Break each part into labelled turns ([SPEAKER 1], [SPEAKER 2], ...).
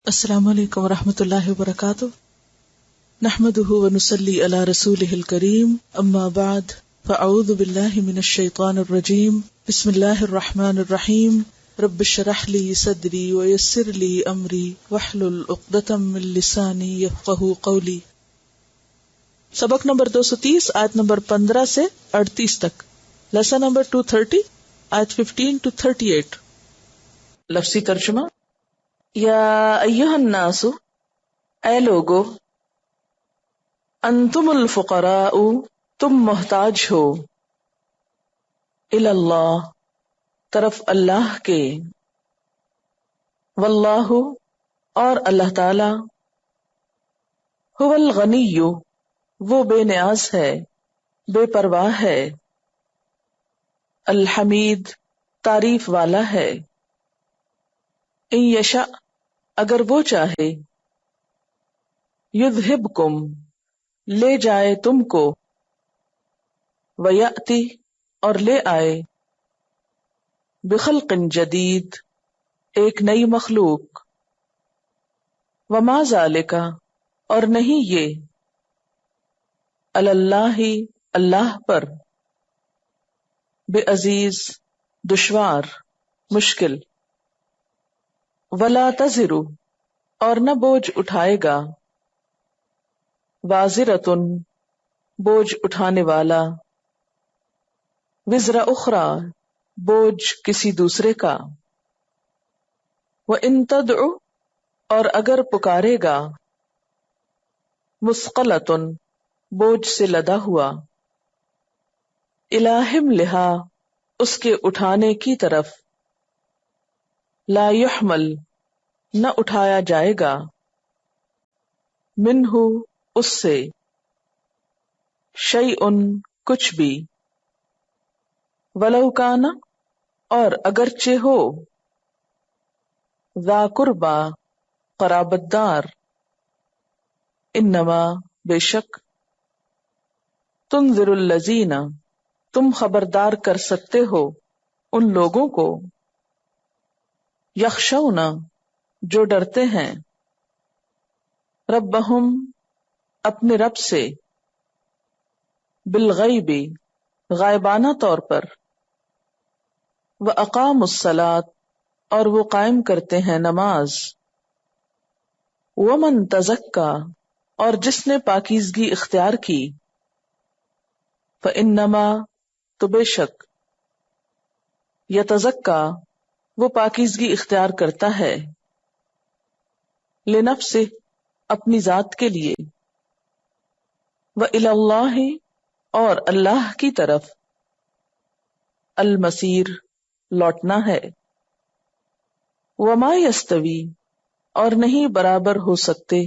[SPEAKER 1] السلام علیکم ورحمۃ اللہ وبرکاتہ، نحمده ونصلی علی رسولہ الکریم، اما بعد فاعوذ باللہ من الشیطان الرجیم، بسم اللہ الرحمن الرحیم، رب اشرح لی صدری ویسر لی امری واحلل عقدۃ من لسانی یفقہوا قولی۔ سبق نمبر 230 آیت نمبر 15 سے 38 تک، لیسن نمبر 230 آیت 15 to 38۔ لفظی ترجمہ: یا ایہا الناس، اے لوگو، انتم الفقراء، تم محتاج ہو، الی اللہ، طرف اللہ کے، واللہ، اور اللہ تعالی، هو الغنی، وہ بے نیاز ہے، بے پرواہ ہے، الحمید، تعریف والا ہے، ان یشاء، اگر وہ چاہے، یذہبکم، لے جائے تم کو، ویأتی، اور لے آئے، بخلق جدید، ایک نئی مخلوق، وما ذالک، اور نہیں یہ، علی اللہ، اللہ پر، بعزیز، دشوار، مشکل، ولا تزر، اور نہ بوجھ اٹھائے گا، وازرۃ، بوجھ اٹھانے والا، وزر اخری، بوجھ کسی دوسرے کا، وان تدع، اور اگر پکارے گا، مثقلۃ، بوجھ سے لدا ہوا، الی حملہا، اس کے اٹھانے کی طرف، لا یحمل، نہ اٹھایا جائے گا، منہ، اس سے، شیء، کچھ بھی، ولو کان، اور اگرچہ ہو، ذا قربا، قرابت دار، انما، بے شک، تنذر الذین، تم خبردار کر سکتے ہو ان لوگوں کو، یخشون، جو ڈرتے ہیں، ربہم، اپنے رب سے، بالغیب، غائبانہ طور پر، واقاموا الصلاۃ، اور وہ قائم کرتے ہیں نماز، ومن تزکا، اور جس نے پاکیزگی اختیار کی، فانما، تو بے شک، یتزکا، وہ پاکیزگی اختیار کرتا ہے، لنفسہ، اپنی ذات کے لیے، وإلی اللہ، اور اللہ کی طرف، المصیر، لوٹنا ہے، وما یستوی، اور نہیں برابر ہو سکتے،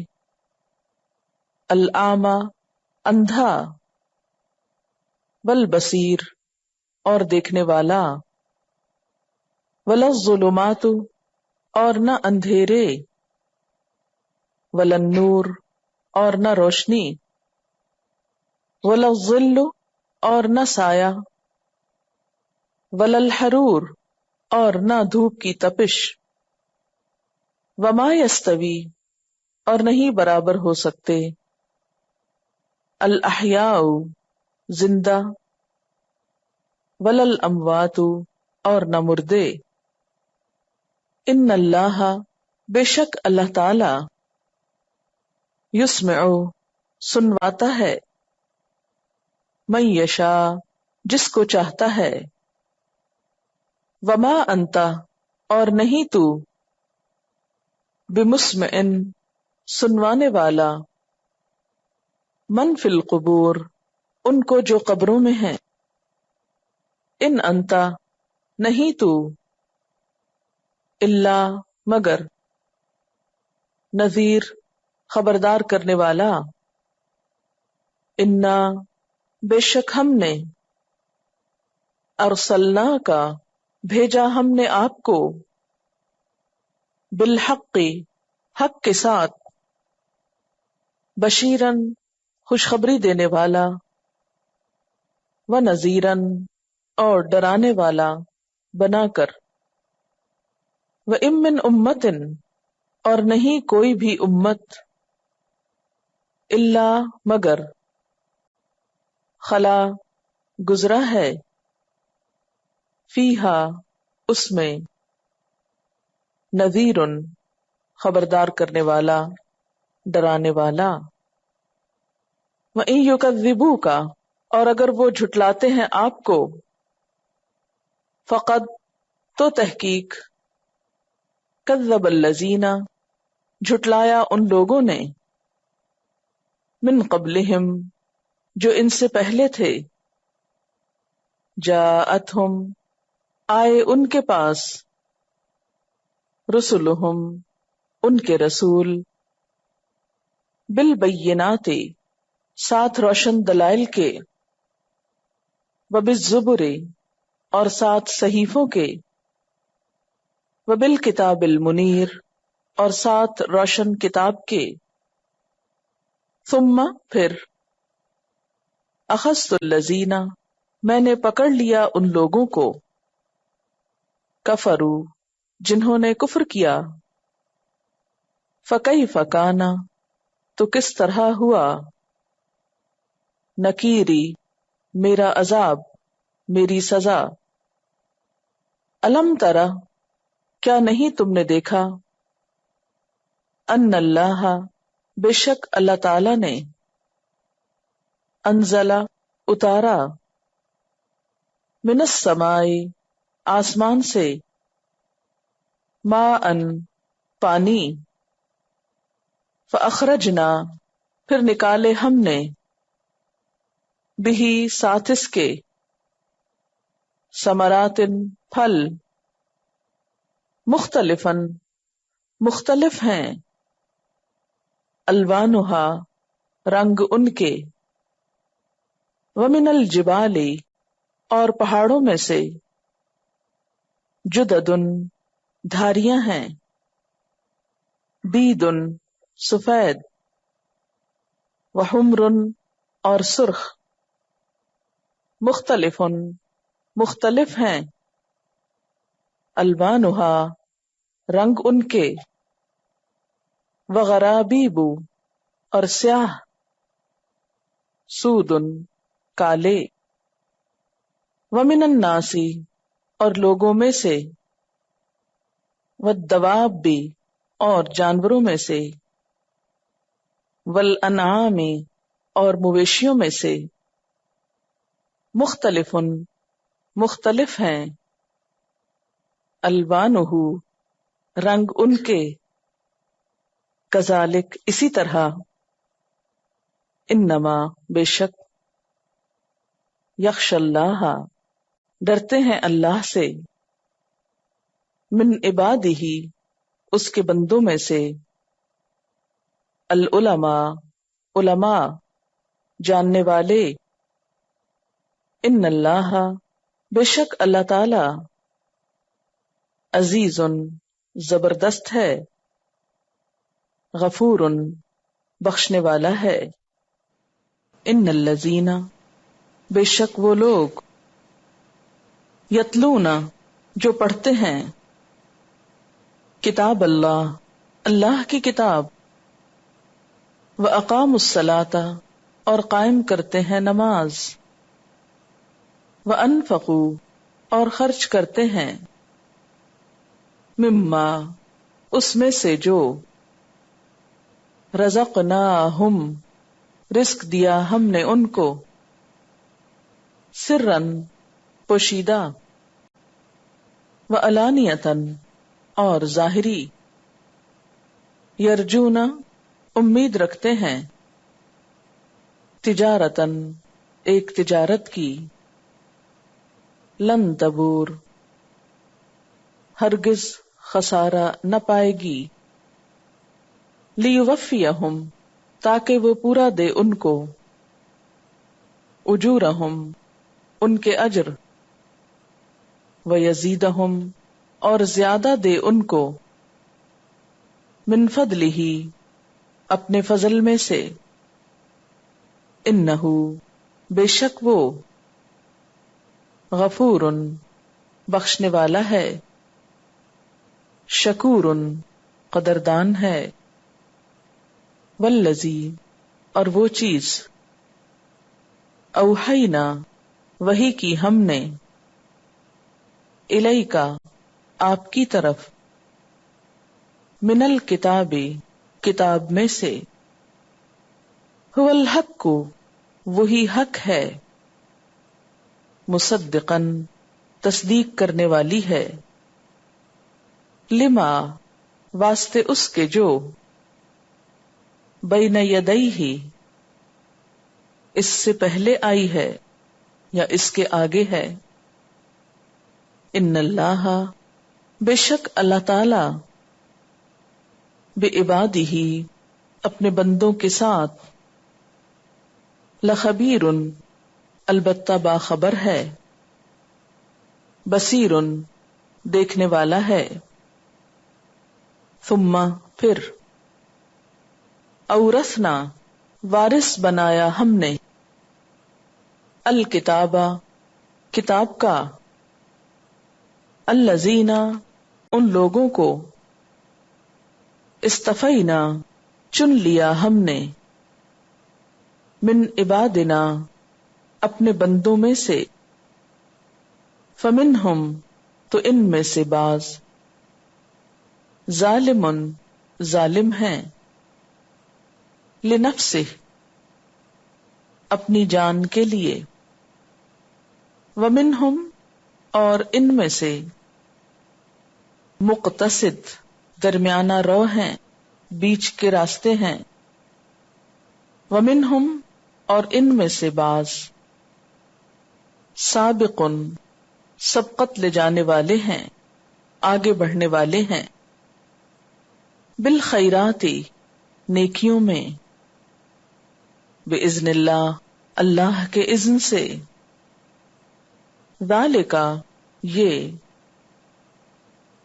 [SPEAKER 1] الاعمی، اندھا، والبصیر، اور دیکھنے والا، ولا الظلمات، اور نہ اندھیرے، ولا النور، اور نہ روشنی، ولا الظل، اور نہ سایہ، ولا الحرور، اور نہ دھوپ کی تپش، وما یستوی، اور نہیں برابر ہو سکتے، الاحیاء، زندہ، ولا الاموات، اور نہ مردے، ان اللہ، بے شک اللہ تعالی، یسمع، سنواتا ہے، من یشاء، جس کو چاہتا ہے، وما انت، اور نہیں تو، بمسمع، سنوانے والا، من فی القبور، ان کو جو قبروں میں ہیں، ان انت، نہیں تو، الا، مگر، نذیر، خبردار کرنے والا، انا، بے شک ہم نے، ارسلناک، بھیجا ہم نے آپ کو، بالحق، حق کے ساتھ، بشیرن، خوشخبری دینے والا، ونذیرن، اور ڈرانے والا بنا کر، وَإِن مِّنْ أُمَّةٍ، اور نہیں کوئی بھی امت الا مگر خلا گزرا ہے فیہا اس میں نذیر خبردار کرنے والا، ڈرانے والا۔ وَإِن يُكَذِّبُوكَ اور اگر وہ جھٹلاتے ہیں آپ کو، فقد تو تحقیق، کذب الذین جھٹلایا ان لوگوں نے، من قبلہم جو ان سے پہلے تھے، جاءتہم آئے ان کے پاس، رسلہم ان کے رسول، بالبینات ساتھ روشن دلائل کے، وبالزبر اور ساتھ صحیفوں کے، وبالکتاب المنیر اور ساتھ روشن کتاب کے، ثم پھر اخذت الذین میں نے پکڑ لیا ان لوگوں کو، کفروا جنہوں نے کفر کیا، فکیف کان تو کس طرح ہوا، نکیری میرا عذاب، میری سزا۔ الم ترى کیا نہیں تم نے دیکھا، ان اللہ بے شک اللہ تعالی نے، انزل اتارا، من السماء آسمان سے، ماء پانی، فاخرجنا پھر نکالے ہم نے، بہی ساتھ اس کے، ثمرات پھل، مختلفاً مختلف ہیں، الوانھا رنگ ان کے، ومن الجبال اور پہاڑوں میں سے، جددن دھاریاں ہیں، بیدن سفید، وحمر اور سرخ، مختلف مختلف ہیں، الوانھا رنگ ان کے، وغرابیب اور سیاہ، سود کالے، ومن الناس اور لوگوں میں سے، والدواب اور جانوروں میں سے، والانعام اور مویشیوں میں سے، مختلف مختلف ہیں، الوانہ رنگ ان کے، کذالک اسی طرح، انما بے شک، یخشی اللہ ڈرتے ہیں اللہ سے، من عبادہ اس کے بندوں میں سے، العلماء علماء جاننے والے، ان اللہ بے شک اللہ تعالی، عزیز زبردست ہے، غفور بخشنے والا ہے۔ ان الذین بے شک وہ لوگ، یتلون جو پڑھتے ہیں، کتاب اللہ اللہ کی کتاب، واقاموا الصلاۃ اور قائم کرتے ہیں نماز، وانفقوا اور خرچ کرتے ہیں، مما اس میں سے جو، رزقناہم رزق دیا ہم نے ان کو، سرًا پوشیدہ، وعلانیۃً اور ظاہری، یرجون امید رکھتے ہیں، تجارتاً ایک تجارت کی، لن تبور ہرگز خسارہ نہ پائے گی، لیوفیہم تاکہ وہ پورا دے ان کو، اجورہم ان کے اجر، ویزیدہم اور زیادہ دے ان کو، من فضلہ اپنے فضل میں سے، انہ بے شک وہ، غفور بخشنے والا ہے، شکور قدردان ہے. والذی اور وہ چیز اوحینا وحی کی ہم نے الیکا آپ کی طرف من الکتاب کتاب میں سے هو الحق وہی حق ہے مصدقاً تصدیق کرنے والی ہے لما واسطے اس کے جو بین یدیہ اس سے پہلے آئی ہے یا اس کے آگے ہے. ان اللہ بے شک اللہ تعالی بعبادہ اپنے بندوں کے ساتھ لخبیر البتہ باخبر ہے بصیر دیکھنے والا ہے. ثم پھر اورثنا وارث بنایا ہم نے الکتاب کتاب کا الذین ان لوگوں کو اصطفینا چن لیا ہم نے من عبادنا اپنے بندوں میں سے فمنہم تو ان میں سے بعض ظالمن ظالم ہیں لنفسہ اپنی جان کے لیے ومنہم اور ان میں سے مقتصد درمیانہ رو ہیں بیچ کے راستے ہیں ومنہم اور ان میں سے بعض سابقن سبقت لے جانے والے ہیں آگے بڑھنے والے ہیں بالخیرات نیکیوں میں باذن اللہ اللہ کے اذن سے ذالک یہ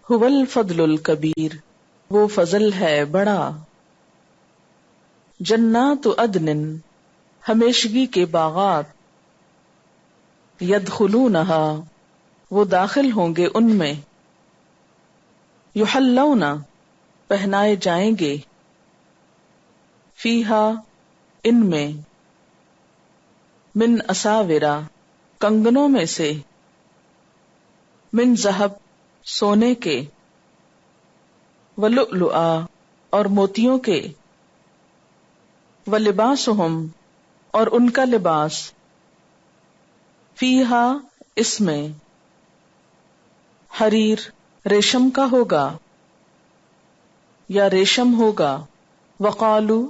[SPEAKER 1] هو الفضل الکبیر وہ فضل ہے بڑا. جنات عدن ہمیشگی کے باغات یدخلونہا وہ داخل ہوں گے ان میں یحلون پہنائے جائیں گے فیہا ان میں من اساورا کنگنوں میں سے من ذہب سونے کے ولؤلؤا اور موتیوں کے ولباسہم اور ان کا لباس فیہا اس میں حریر ریشم کا ہوگا یا ریشم ہوگا. وقالو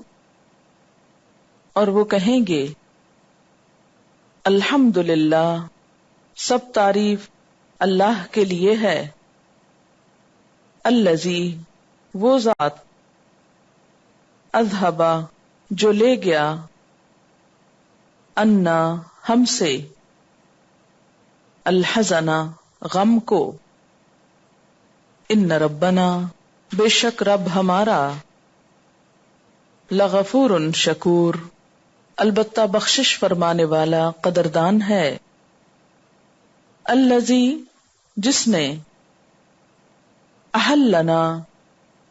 [SPEAKER 1] اور وہ کہیں گے الحمدللہ سب تعریف اللہ کے لیے ہے الذی وہ ذات اذہبا جو لے گیا انا ہم سے الحزن غم کو ان ربنا بے شک رب ہمارا لغفور شکور البتہ بخشش فرمانے والا قدردان ہے. الذی جس نے احلنا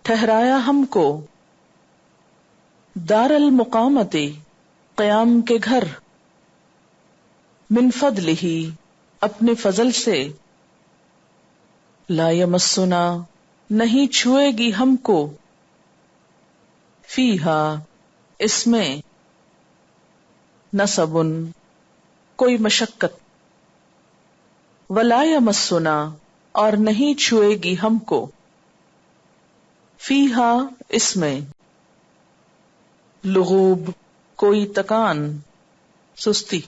[SPEAKER 1] ٹھہرایا ہم کو دار المقامت قیام کے گھر من فضلہ اپنے فضل سے لا یمسنا نہیں چھوئے گی ہم کو فیہا اس میں نصب کوئی مشقت ولا یمسنا اور نہیں چھوئے گی ہم کو فیہا اس میں لغوب کوئی تکان سستی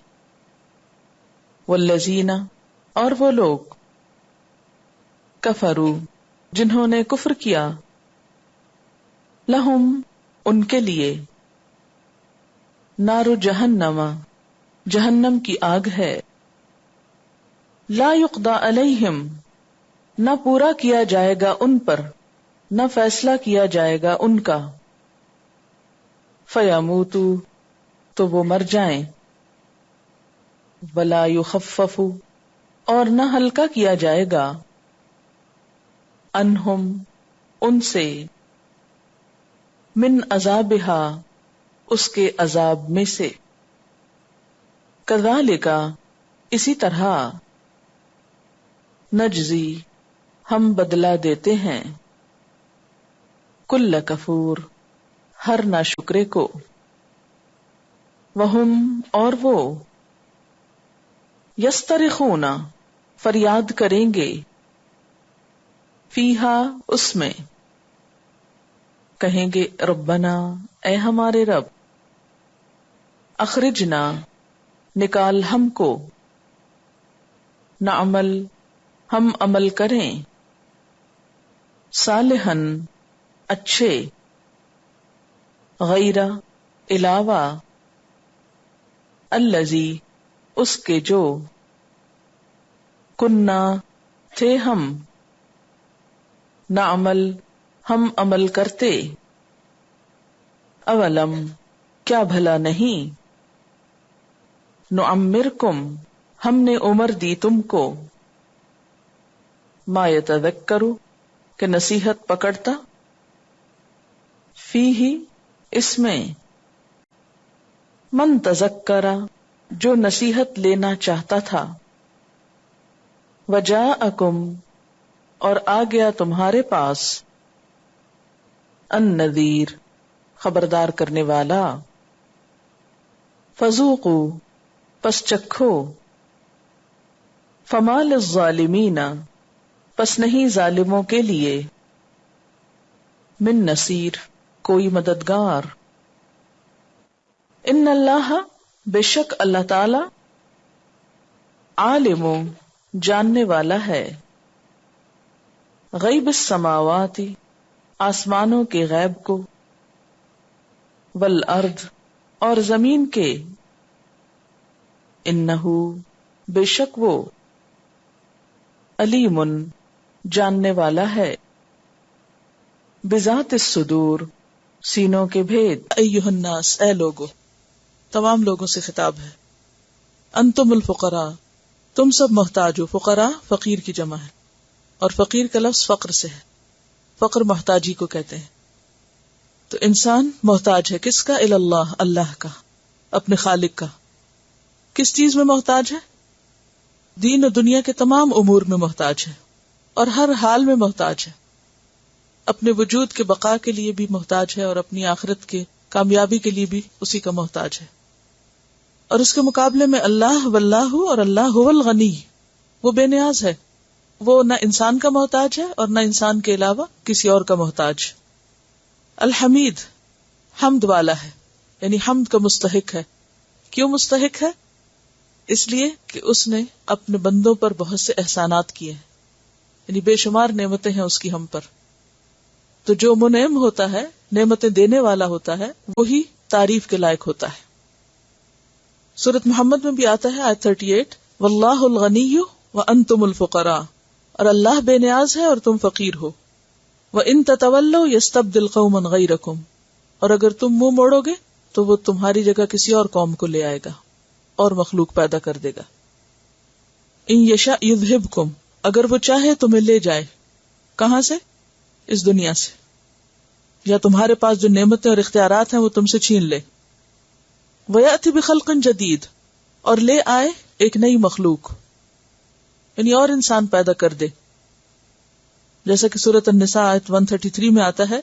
[SPEAKER 1] والذین اور وہ لوگ کفروا جنہوں نے کفر کیا لہم ان کے لیے نار جہنم جہنم کی آگ ہے لا یقضی علیہم نہ پورا کیا جائے گا ان پر نہ فیصلہ کیا جائے گا ان کا فیموتوا تو وہ مر جائیں ولا یخفف اور نہ ہلکا کیا جائے گا انہم ان سے من عذابہا اس کے عذاب میں سے، کذالک اسی طرح، نجزی ہم بدلہ دیتے ہیں، کل کفور ہر ناشکرے کو، وہم اور وہ، یسترخون فریاد کریں گے، فیہا اس میں، کہیں گے ربنا اے ہمارے رب، اخرجنا نکال ہم کو، نعمل ہم عمل کریں، صالحاً اچھے، غیر علاوہ، الذی اس کے جو، کننا تھے ہم، نعمل ہم عمل کرتے، اولم کیا بھلا نہیں، نعمرکم ہم نے عمر دی تم کو، ما یتذکر کہ نصیحت پکڑتا، فیہ اس میں، من تذکر جو نصیحت لینا چاہتا تھا، وجاءکم اور آ گیا تمہارے پاس، النذیر خبردار کرنے والا، فذوقوا پس چکھو، فما للظالمین پس نہیں ظالموں کے لیے، من نصیر کوئی مددگار، ان اللہ بے شک اللہ تعالی، عالم جاننے والا ہے، غیب السماوات آسمانوں کے غیب کو، والارض اور زمین کے، انہو بے شک وہ، علیم جاننے والا ہے، بذات الصدور سینوں کے بھید، ایھا الناس اے لوگو، تمام لوگوں سے خطاب ہے، انتم الفقراء تم سب محتاج ہو، فقراء فقیر کی جمع ہے، اور فقیر کا لفظ فقر سے ہے، فقر محتاجی کو کہتے ہیں، تو انسان محتاج ہے کس کا، اللہ اللہ کا، اپنے خالق کا، کس چیز میں محتاج ہے، دین و دنیا کے تمام امور میں محتاج ہے، اور ہر حال میں محتاج ہے، اپنے وجود کے بقا کے لیے بھی محتاج ہے، اور اپنی آخرت کے کامیابی کے لیے بھی اسی کا محتاج ہے، اور اس کے مقابلے میں اللہ واللہ اور اللہ هو الغنی، وہ بے نیاز ہے، وہ نہ انسان کا محتاج ہے اور نہ انسان کے علاوہ کسی اور کا محتاج، الحمید حمد والا ہے، یعنی حمد کا مستحق ہے، کیوں مستحق ہے، اس لیے کہ اس نے اپنے بندوں پر بہت سے احسانات کیے ہیں، یعنی بے شمار نعمتیں ہیں اس کی ہم پر، تو جو منعم ہوتا ہے، نعمتیں دینے والا ہوتا ہے، وہی تعریف کے لائق ہوتا ہے۔ سورۃ محمد میں بھی آتا ہے آیت 38، واللہ الغنی وانتم الفقراء، اور اللہ بے نیاز ہے اور تم فقیر ہو، وان تتولوا یستبدل قوما غیرکم، اور اگر تم منہ موڑو گے تو وہ تمہاری جگہ کسی اور قوم کو لے آئے گا اور مخلوق پیدا کر دے گا، ان یشاء یذہبکم اگر وہ چاہے تمہیں لے جائے، کہاں سے، اس دنیا سے، یا تمہارے پاس جو نعمتیں اور اختیارات ہیں وہ تم سے چھین لے، وَيَأْتِ بِخَلْقٍ جَدِيدٍ اور لے آئے ایک نئی مخلوق، یعنی اور انسان پیدا کر دے، جیسا کہ سورۃ النساء آیت 133 میں آتا ہے،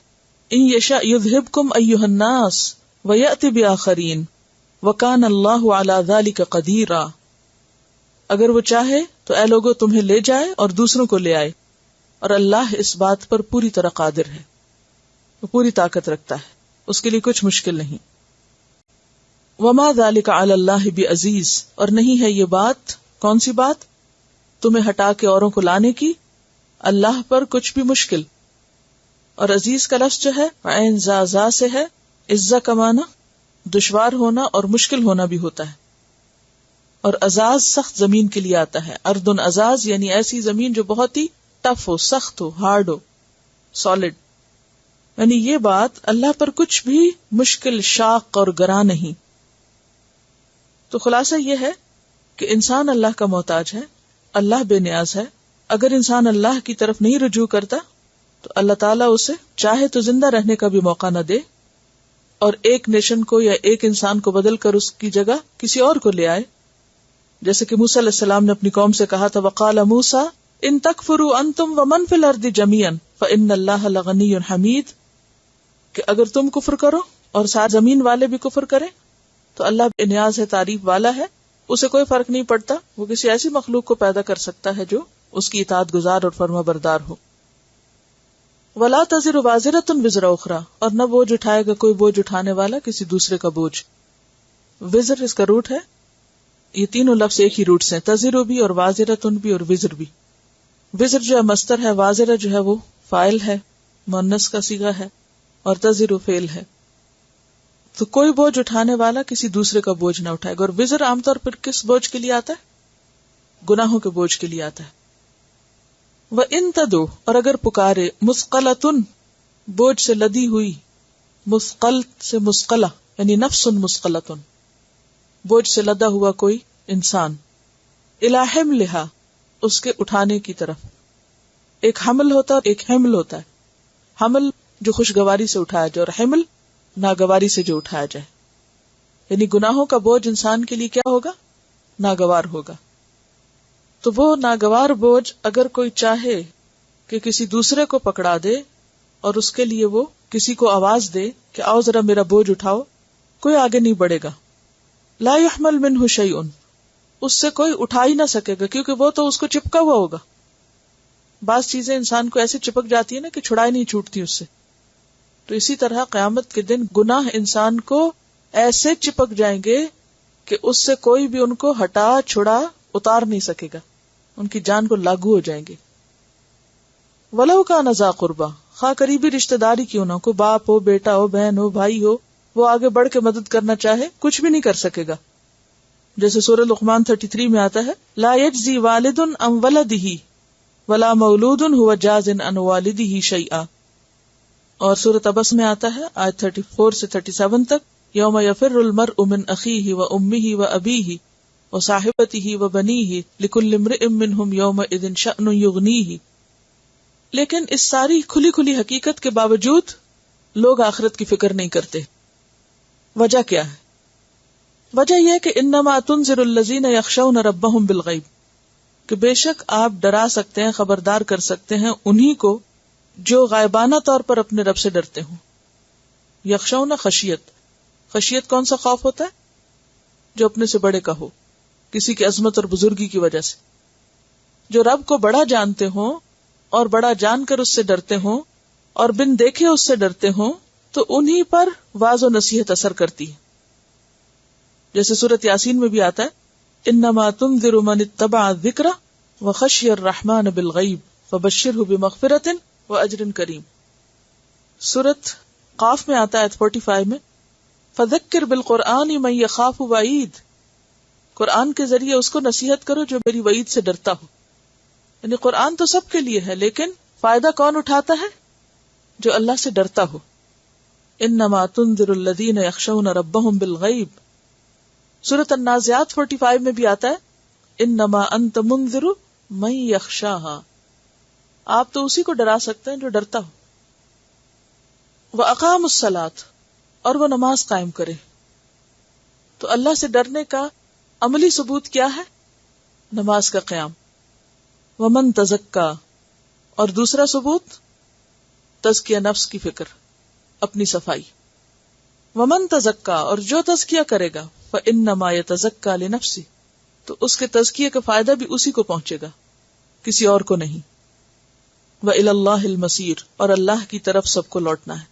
[SPEAKER 1] ان یشاء یذہبکم ایھا الناس وَيَأْتِ بِآخَرِینَ وَكَانَ اللَّهُ عَلَى ذَلِكَ قَدِيرًا، اگر وہ چاہے تو اے لوگوں تمہیں لے جائے اور دوسروں کو لے آئے، اور اللہ اس بات پر پوری طرح قادر ہے، وہ پوری طاقت رکھتا ہے، اس کے لیے کچھ مشکل نہیں۔ وما ذلک علی اللہ بعزیز اور نہیں ہے یہ بات، کون سی بات، تمہیں ہٹا کے اوروں کو لانے کی، اللہ پر کچھ بھی مشکل، اور عزیز کا لفظ جو ہے عین زا سے ہے، عزہ کا معنی دشوار ہونا اور مشکل ہونا بھی ہوتا ہے، اور عزاز سخت زمین کے لیے آتا ہے، ارض عزاز یعنی ایسی زمین جو بہت ہی ٹف ہو، سخت ہو، ہارڈ ہو، سالڈ، یعنی یہ بات اللہ پر کچھ بھی مشکل، شاق اور گراں نہیں۔ تو خلاصہ یہ ہے کہ انسان اللہ کا محتاج ہے، اللہ بے نیاز ہے، اگر انسان اللہ کی طرف نہیں رجوع کرتا تو اللہ تعالیٰ اسے چاہے تو زندہ رہنے کا بھی موقع نہ دے اور ایک نیشن کو یا ایک انسان کو بدل کر اس کی جگہ کسی اور کو لے آئے. جیسے کہ موسیٰ علیہ السلام نے اپنی قوم سے کہا تھا وقال موسیٰ ان تکفروا انتم ومن فی الارض جميعا فان اللہ لغنی حمید، کہ اگر تم کفر کرو اور ساری زمین والے بھی کفر کریں تو اللہ بے نیاز ہے، تعریف والا ہے، اسے کوئی فرق نہیں پڑتا، وہ کسی ایسی مخلوق کو پیدا کر سکتا ہے جو اس کی اطاعت گزار اور فرما بردار ہو. ولا تزر وازرۃ وزر اخرى، اور نہ بوجھ اٹھائے گا کوئی بوجھ اٹھانے والا کسی دوسرے کا بوجھ. وزر اس کا روٹ ہے، یہ تینوں لفظ ایک ہی روٹ سے ہیں، تزر بھی اور وازرۃ بھی اور وزر بھی. وزر جو ہے مصدر ہے، وازرہ جو ہے وہ فاعل ہے، مؤنث کا صیغہ ہے، اور تزر فعل ہے. تو کوئی بوجھ اٹھانے والا کسی دوسرے کا بوجھ نہ اٹھائے گا. اور وزر عام طور پر کس بوجھ کے لیے آتا ہے؟ گناہوں کے بوجھ کے لیے آتا ہے. وَإِن تَدْعُ، اور اگر پکارے، مُثْقَلَةٌ بوجھ سے لدی ہوئی، مثقل سے مثقلہ یعنی نفس مثقلۃ، بوجھ سے لدا ہوا کوئی انسان، الی حملھا، اس کے اٹھانے کی طرف. ایک حمل ہوتا ہے اور ایک حمل ہوتا ہے. حمل جو خوشگواری سے اٹھایا جائے اور حمل ناگواری سے جو اٹھایا جائے. یعنی گناہوں کا بوجھ انسان کے لیے کیا ہوگا؟ ناگوار ہوگا. تو وہ ناگوار بوجھ اگر کوئی چاہے کہ کسی دوسرے کو پکڑا دے اور اس کے لیے وہ کسی کو آواز دے کہ آؤ ذرا میرا بوجھ اٹھاؤ، کوئی آگے نہیں بڑھے گا. لا يحمل منہ شیء، اس سے کوئی اٹھا ہی نہ سکے گا کیونکہ وہ تو اس کو چپکا ہوا ہوگا. بعض چیزیں انسان کو ایسے چپک جاتی ہیں نا کہ چھڑائی نہیں چھوٹتی اس سے. تو اسی طرح قیامت کے دن گناہ انسان کو ایسے چپک جائیں گے کہ اس سے کوئی بھی ان کو ہٹا چھڑا اتار نہیں سکے گا، ان کی جان کو لاگو ہو جائیں گے. ولو کان ذا قربا، خواہ قریبی رشتہ داری کیوں نہ ہو، کوئی باپ ہو، بیٹا ہو، بہن ہو، بھائی ہو، وہ آگے بڑھ کے مدد کرنا چاہے کچھ بھی نہیں کر سکے گا. جیسے سورہ لقمان 33 میں آتا ہے لا یجزی والد عن ولدہ ولا مولود هو جاز عن والدہ شیئا. اور سورۃ عبس میں آتا ہے آیت 34 سے 37 تک یوم یفر المرء من اخیہ وامہ وابیہ وصاحبتہ وبنیہ لکل امرئ منہم یومئذ شأن یغنیہ. لیکن اس ساری کھلی کھلی حقیقت کے باوجود لوگ آخرت کی فکر نہیں کرتے. وجہ کیا ہے؟ وجہ یہ کہ انما تنذر الذین یخشون ربہم بالغیب، کہ بے شک آپ ڈرا سکتے ہیں، خبردار کر سکتے ہیں انہی کو جو غائبانہ طور پر اپنے رب سے ڈرتے ہوں. یخشون خشیت، خشیت کون سا خوف ہوتا ہے؟ جو اپنے سے بڑے کا ہو، کسی کی عظمت اور بزرگی کی وجہ سے. جو رب کو بڑا جانتے ہوں اور بڑا جان کر اس سے ڈرتے ہوں اور بن دیکھے اس سے ڈرتے ہوں تو انہی پر واعظ و نصیحت اثر کرتی ہے. جیسے سورۃ یاسین میں بھی آتا ہے انما تنذر من اتبع الذکر وخشی الرحمن بالغیب فبشرہ بمغفرۃ واجر کریم. سورۃ قاف میں آتا ہے 45 میں فذکر بالقرآن من یخاف وعید، قرآن کے ذریعے اس کو نصیحت کرو جو میری وعید سے ڈرتا ہو. یعنی قرآن تو سب کے لیے ہے لیکن فائدہ کون اٹھاتا ہے؟ جو اللہ سے ڈرتا ہو. انما تنذر الذین یخشون ربہم بالغیب. سورۃ النازعات 45 میں بھی آتا ہے انما انت منذر من یخشاہا، آپ تو اسی کو ڈرا سکتے ہیں جو ڈرتا ہو. وَأَقَامُوا الصَّلَاةَ، اور وہ نماز قائم کرے. تو اللہ سے ڈرنے کا عملی ثبوت کیا ہے؟ نماز کا قیام. وَمَن تَزَكَّى، اور دوسرا ثبوت تزکیہ نفس کی فکر، اپنی صفائی. وَمَن تَزَكَّى، اور جو تزکیہ کرے گا فَإِنَّمَا يَتَزَكَّى لِنَفْسِهِ، تو اس کے تزکیے کا فائدہ بھی اسی کو پہنچے گا، کسی اور کو نہیں. وَإِلَى اللَّهِ الْمَصِيرُ، اور اللہ کی طرف سب کو لوٹنا ہے،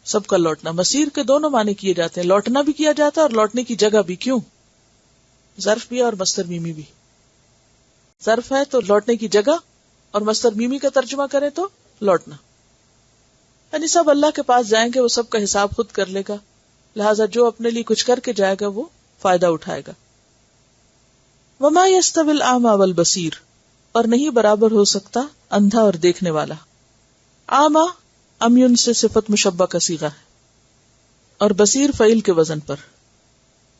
[SPEAKER 1] سب کا لوٹنا. مسیر کے دونوں معنی کیے جاتے ہیں، لوٹنا بھی کیا جاتا ہے اور لوٹنے کی جگہ بھی. کیوں؟ ظرف بھی اور مصدر میمی بھی. ظرف ہے تو لوٹنے کی جگہ، اور مصدر میمی کا ترجمہ کرے تو لوٹنا. یعنی سب اللہ کے پاس جائیں گے، وہ سب کا حساب خود کر لے گا، لہذا جو اپنے لیے کچھ کر کے جائے گا وہ فائدہ اٹھائے گا. وما يستوي الأعمى والبصير، اور نہیں برابر ہو سکتا اندھا اور دیکھنے والا. اعمى عمیٌ سے صفت مشبہ کا صیغہ ہے اور بصیر فعیل کے وزن پر.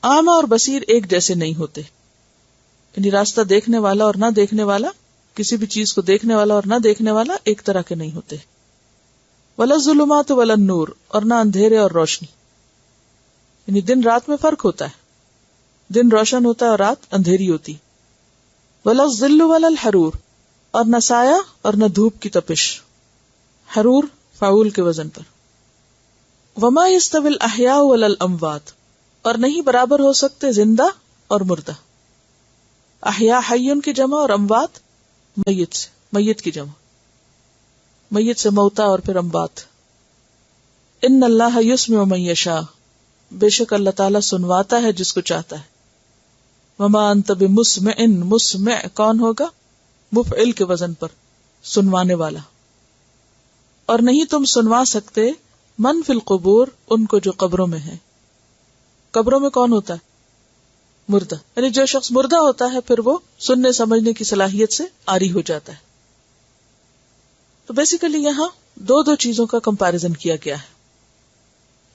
[SPEAKER 1] اعمى اور بصیر ایک جیسے نہیں ہوتے، یعنی راستہ دیکھنے والا اور نہ دیکھنے والا، کسی بھی چیز کو دیکھنے والا اور نہ دیکھنے والا ایک طرح کے نہیں ہوتے. ولا الظلمات ولا النور، اور نہ اندھیرے اور روشنی. یعنی دن رات میں فرق ہوتا ہے، دن روشن ہوتا ہے اور رات اندھیری ہوتی. ولا الظل ولا الحرور، اور نہ سایہ اور نہ دھوپ کی تپش. حرور فعول کے وزن پر. وما يستوي الاحیاء ولا الاموات، اور نہیں برابر ہو سکتے زندہ اور مردہ. احیاء حیون کی جمع اور اموات میت سے، میت کی جمع، میت سے موتا اور پھر اموات. ان اللہ یسمع من یشاء، بے شک اللہ تعالیٰ سنواتا ہے جس کو چاہتا ہے. وما انت بمسمع، مسمع کون ہوگا؟ مفعل کے وزن پر، سنوانے والا. اور نہیں تم سنوا سکتے من فی القبور، ان کو جو قبروں میں ہے. قبروں میں کون ہوتا ہے؟ مردہ. یعنی جو شخص مردہ ہوتا ہے پھر وہ سننے سمجھنے کی صلاحیت سے عاری ہو جاتا ہے. تو بیسیکلی یہاں دو چیزوں کا کمپیریزن کیا گیا ہے،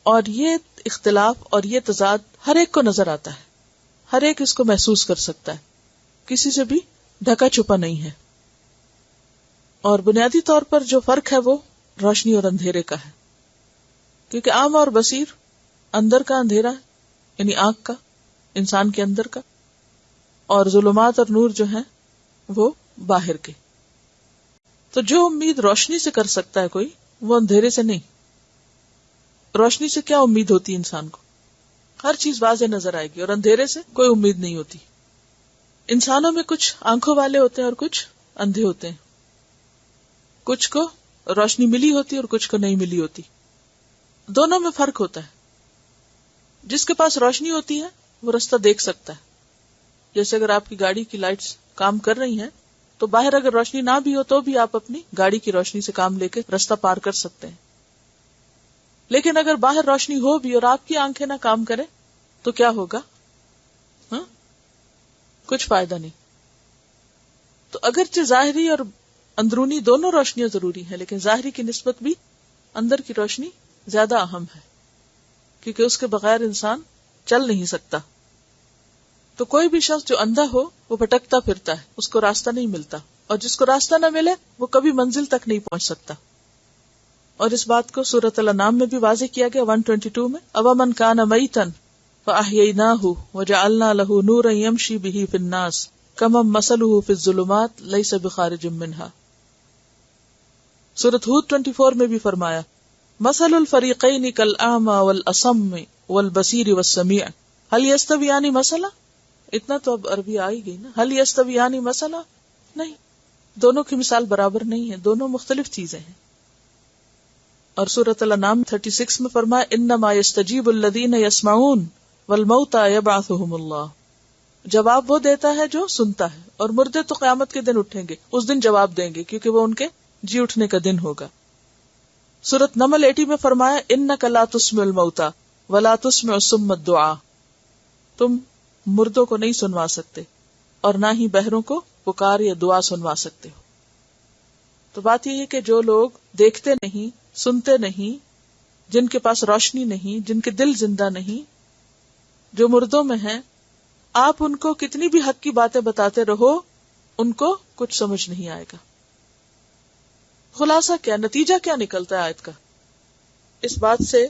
[SPEAKER 1] اور یہ اختلاف اور یہ تضاد ہر ایک کو نظر آتا ہے، ہر ایک اس کو محسوس کر سکتا ہے، کسی سے بھی ڈھکا چھپا نہیں ہے. اور بنیادی طور پر جو فرق ہے وہ روشنی اور اندھیرے کا ہے، کیونکہ عام اور بصیر اندر کا اندھیرا یعنی آنکھ کا، انسان کے اندر کا، اور ظلمات اور نور جو ہیں وہ باہر کے. تو جو امید روشنی سے کر سکتا ہے کوئی، وہ اندھیرے سے نہیں. روشنی سے کیا امید ہوتی ہے انسان کو؟ ہر چیز واضح نظر آئے گی، اور اندھیرے سے کوئی امید نہیں ہوتی. انسانوں میں کچھ آنکھوں والے ہوتے ہیں اور کچھ اندھے ہوتے ہیں، کچھ کو روشنی ملی ہوتی اور کچھ کو نہیں ملی ہوتی. دونوں میں فرق ہوتا ہے. جس کے پاس روشنی ہوتی ہے وہ رستہ دیکھ سکتا ہے. جیسے اگر آپ کی گاڑی کی لائٹس کام کر رہی ہیں تو باہر اگر روشنی نہ بھی ہو تو بھی آپ اپنی گاڑی کی روشنی سے کام لے کے رستہ پار کر سکتے ہیں. لیکن اگر باہر روشنی ہو بھی اور آپ کی آنکھیں نہ کام کریں تو کیا ہوگا؟ کچھ فائدہ نہیں. تو اگرچہ ظاہری اور اندرونی دونوں روشنیاں ضروری ہیں، لیکن ظاہری کی نسبت بھی اندر کی روشنی زیادہ اہم ہے، کیونکہ اس کے بغیر انسان چل نہیں سکتا. تو کوئی بھی شخص جو اندھا ہو وہ بھٹکتا پھرتا ہے، اس کو راستہ نہیں ملتا، اور جس کو راستہ نہ ملے وہ کبھی منزل تک نہیں پہنچ سکتا. اور اس بات کو سورۃ الانعام میں بھی واضح کیا گیا 122 میں، اوامن کان میتا فاحییناہ وجعلنا لہ نورا یمشی بہ فی الناس کمن مثلہ فی الظلمات لیس بخارج منہا. سورۃ ہود 24 میں بھی فرمایا مثل الفریقین کالاعمی والاصم والبصیر والسمیع هل یستویان مثلا. اتنا تو اب عربی آ ہی گئی نا. هل یستویان مثلا، نہیں، دونوں کی مثال برابر نہیں ہے، دونوں مختلف چیزیں ہیں. اور سورۃ الانعام 36 میں فرمایا انما یستجیب الذین یسمعون والموتى یبعثهم اللہ. جواب وہ دیتا ہے جو سنتا ہے، اور مردے تو قیامت کے دن اٹھیں گے، اس دن جواب دیں گے کیونکہ وہ ان کے جی اٹھنے کا دن ہوگا. سورۃ نمل 80 میں فرمایا انک لا تسمع الموتى ولا تسمع الصم الدعاء. تم مردوں کو نہیں سنوا سکتے اور نہ ہی بہروں کو پکار یا دعا سنوا سکتے ہو. تو بات یہ ہے کہ جو لوگ دیکھتے نہیں، سنتے نہیں، جن کے پاس روشنی نہیں، جن کے دل زندہ نہیں، جو مردوں میں ہیں، آپ ان کو کتنی بھی حق کی باتیں بتاتے رہو، ان کو کچھ سمجھ نہیں آئے گا. خلاصہ کیا، نتیجہ کیا نکلتا ہے آیت کا؟ اس بات سے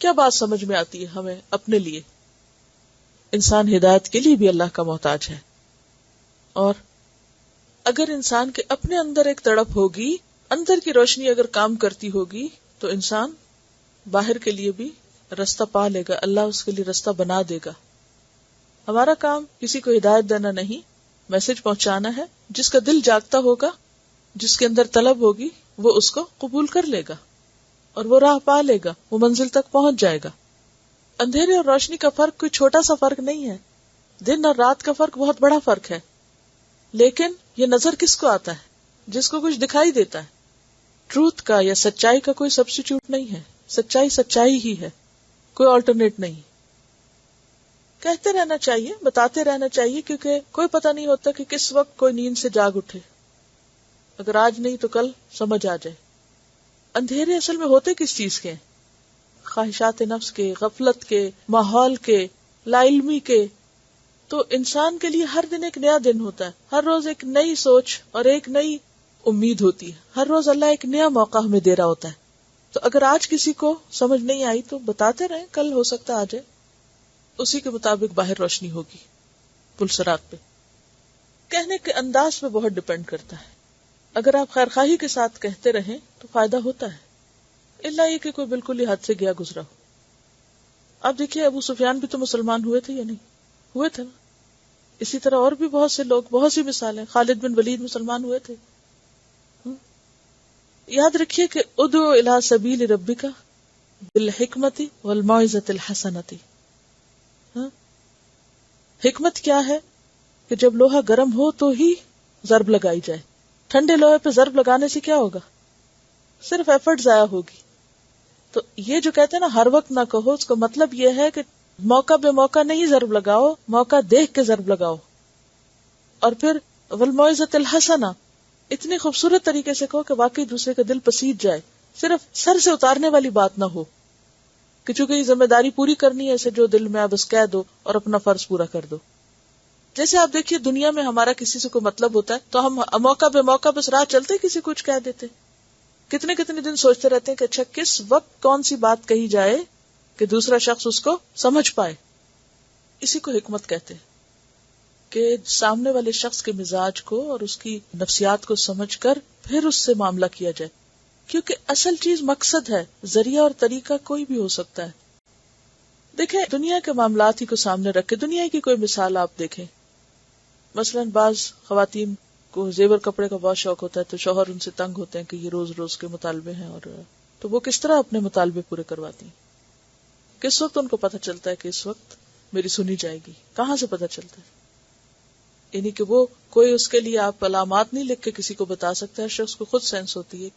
[SPEAKER 1] کیا بات سمجھ میں آتی ہے ہمیں اپنے لیے؟ انسان ہدایت کے لیے بھی اللہ کا محتاج ہے، اور اگر انسان کے اپنے اندر ایک تڑپ ہوگی، اندر کی روشنی اگر کام کرتی ہوگی تو انسان باہر کے لیے بھی رستہ پا لے گا، اللہ اس کے لیے رستہ بنا دے گا. ہمارا کام کسی کو ہدایت دینا نہیں، میسج پہنچانا ہے. جس کا دل جاگتا ہوگا، جس کے اندر طلب ہوگی، وہ اس کو قبول کر لے گا اور وہ راہ پا لے گا، وہ منزل تک پہنچ جائے گا. اندھیرے اور روشنی کا فرق کوئی چھوٹا سا فرق نہیں ہے، دن اور رات کا فرق بہت بڑا فرق ہے. لیکن یہ نظر کس کو آتا ہے؟ جس کو کچھ دکھائی دیتا ہے. ٹروتھ کا یا سچائی کا کوئی سبسٹیٹیوٹ نہیں ہے، سچائی سچائی ہی ہے، کوئی آلٹرنیٹ نہیں. کہتے رہنا چاہیے، بتاتے رہنا چاہیے، کیونکہ کوئی پتہ نہیں ہوتا کہ کس وقت کوئی نیند سے جاگ اٹھے. اگر آج نہیں تو کل سمجھ آ جائے. اندھیرے اصل میں ہوتے کس چیز کے ہیں؟ خواہشات نفس کے، غفلت کے، ماحول کے، لا علمی کے. تو انسان کے لیے ہر دن ایک نیا دن ہوتا ہے، ہر روز ایک نئی سوچ اور ایک نئی امید ہوتی ہے. ہر روز اللہ ایک نیا موقع ہمیں دے رہا ہوتا ہے. تو اگر آج کسی کو سمجھ نہیں آئی تو بتاتے رہیں، کل ہو سکتا آ جائے، اسی کے مطابق باہر روشنی ہوگی پلسرات پہ. کہنے کے انداز پہ بہت ڈپینڈ کرتا ہے. اگر آپ خیرخواہی کے ساتھ کہتے رہیں تو فائدہ ہوتا ہے، الا یہ کہ کوئی بالکل ہی حد سے گیا گزرا ہو. آپ دیکھیے ابو سفیان بھی تو مسلمان ہوئے تھے یا نہیں؟ ہوئے تھے نا. اسی طرح اور بھی بہت سے لوگ، بہت سی مثالیں. خالد بن ولید مسلمان ہوئے تھے. یاد رکھیے کہ ادعو الی سبیل ربک بالحکمت والموعظۃ الحسنۃ. حکمت کیا ہے؟ کہ جب لوہا گرم ہو تو ہی ضرب لگائی جائے. ٹھنڈے لوہے پہ ضرب لگانے سے کیا ہوگا؟ صرف ایفرٹ ضائع ہوگی. تو یہ جو کہتے ہیں نا ہر وقت نہ کہو، اس کا مطلب یہ ہے کہ موقع بے موقع نہیں ضرب لگاؤ، موقع دیکھ کے ضرب لگاؤ. اور پھر والموعظۃ الحسنہ، اتنی خوبصورت طریقے سے کہو کہ واقعی دوسرے کا دل پسیج جائے. صرف سر سے اتارنے والی بات نہ ہو کہ چونکہ یہ ذمہ داری پوری کرنی ہے اسے جو دل میں بس کہہ دو اور اپنا فرض پورا کر دو. جیسے آپ دیکھیے دنیا میں ہمارا کسی سے کوئی مطلب ہوتا ہے تو ہم موقع بے موقع بس راہ چلتے کسی کچھ کہہ دیتے. کتنے کتنے دن سوچتے رہتے ہیں کہ اچھا کس وقت کون سی بات کہی جائے کہ دوسرا شخص اس کو سمجھ پائے. اسی کو حکمت کہتے ہیں کہ سامنے والے شخص کے مزاج کو اور اس کی نفسیات کو سمجھ کر پھر اس سے معاملہ کیا جائے. کیونکہ اصل چیز مقصد ہے، ذریعہ اور طریقہ کوئی بھی ہو سکتا ہے. دیکھیں دنیا کے معاملات ہی کو سامنے رکھ کے دنیا کی کوئی مثال آپ دیکھیں. مثلا بعض خواتین کو زیور کپڑے کا بہت شوق ہوتا ہے تو شوہر ان سے تنگ ہوتے ہیں کہ یہ روز روز کے مطالبے ہیں، اور تو وہ کس طرح اپنے مطالبے پورے کرواتی ہیں. کس وقت ان کو پتہ چلتا ہے کہ اس وقت میری سنی جائے گی؟ کہاں سے پتہ چلتا ہے؟ یعنی کہ وہ کوئی اس کے لیے آپ علامات نہیں لکھ کے کسی کو بتا سکتا ہے، شخص کو خود سینس ہوتی ہے.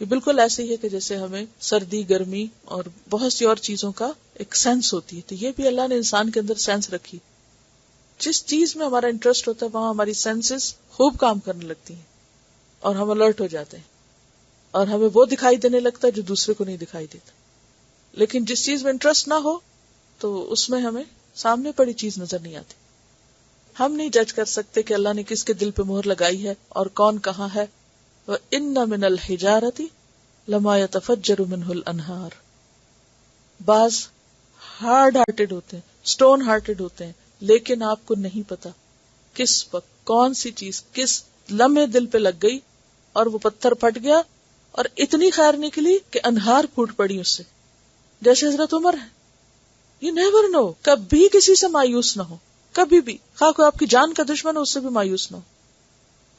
[SPEAKER 1] یہ بالکل ایسے ہی ہے کہ جیسے ہمیں سردی گرمی اور بہت سی اور چیزوں کا ایک سینس ہوتی ہے، تو یہ بھی اللہ نے انسان کے اندر سینس رکھی. جس چیز میں ہمارا انٹرسٹ ہوتا ہے وہاں ہماری سینسز خوب کام کرنے لگتی ہیں اور ہم الرٹ ہو جاتے ہیں اور ہمیں وہ دکھائی دینے لگتا ہے جو دوسرے کو نہیں دکھائی دیتا. لیکن جس چیز میں انٹرسٹ نہ ہو تو اس میں ہمیں سامنے پڑی چیز نظر نہیں آتی. ہم نہیں جج کر سکتے کہ اللہ نے کس کے دل پہ مہر لگائی ہے اور کون کہاں ہے. وَإِنَّ مِنَ الْحِجَارَةِ لَمَا يَتَفَجَّرُ مِنْهُ الْأَنْهَارُ. بعض ہارڈ ہارٹڈ ہوتے ہیں، سٹون ہارٹڈ ہوتے ہیں، لیکن آپ کو نہیں پتا کس وقت کون سی چیز کس لمحے دل پہ لگ گئی اور وہ پتھر پھٹ گیا اور اتنی خیر نکلی کہ انہار پھوٹ پڑی اس سے. جیسے حضرت عمر ہے. You never know. کبھی کسی سے مایوس نہ ہو، کبھی بھی، خواہ کوئی آپ کی جان کا دشمن ہو اس سے بھی مایوس نہ ہو.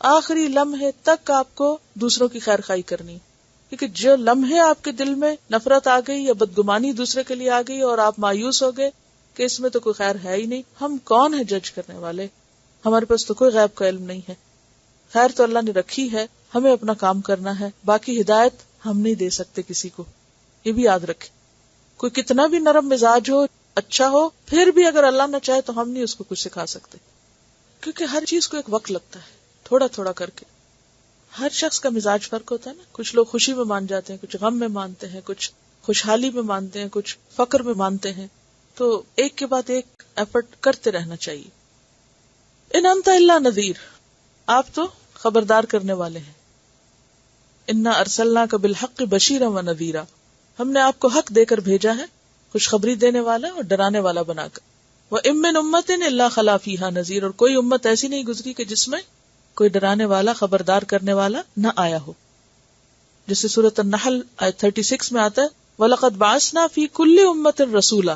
[SPEAKER 1] آخری لمحے تک آپ کو دوسروں کی خیر خواہی کرنی، کیونکہ جو لمحے آپ کے دل میں نفرت آ گئی یا بدگمانی دوسرے کے لیے آ گئی اور آپ مایوس ہو گئے کہ اس میں تو کوئی خیر ہے ہی نہیں. ہم کون ہے جج کرنے والے؟ ہمارے پاس تو کوئی غیب کا علم نہیں ہے. خیر تو اللہ نے رکھی ہے، ہمیں اپنا کام کرنا ہے، باقی ہدایت ہم نہیں دے سکتے کسی کو. یہ بھی یاد رکھیں. کوئی کتنا بھی نرم مزاج ہو، اچھا ہو، پھر بھی اگر اللہ نہ چاہے تو ہم نہیں اس کو کچھ سکھا سکتے، کیونکہ ہر چیز کو ایک وقت لگتا ہے، تھوڑا تھوڑا کر کے. ہر شخص کا مزاج فرق ہوتا ہے نا. کچھ لوگ خوشی میں مان جاتے ہیں، کچھ غم میں مانتے ہیں، کچھ خوشحالی میں مانتے ہیں، کچھ فقر میں مانتے ہیں. تو ایک کے بعد ایک ایفرٹ کرتے رہنا چاہیے. ان انت الا نذیر، آپ تو خبردار کرنے والے ہیں. انا ارسلناک بالحق بشیرا ونذیرا، ہم نے آپ کو حق دے کر بھیجا ہے، خوشخبری دینے والا اور ڈرانے والا بنا کر. وَإِن مِّنْ أُمَّةٍ إِلَّا خَلَا فِيهَا نَذِيرٌ، اور کوئی امت ایسی نہیں گزری کہ جس میں کوئی ڈرانے والا خبردار کرنے والا نہ آیا ہو. جیسے سورۃ النحل آیت 36 میں آتا ہے وَلَقَدْ بَعَثْنَا فِي كُلِّ أُمَّةٍ رَسُولًا،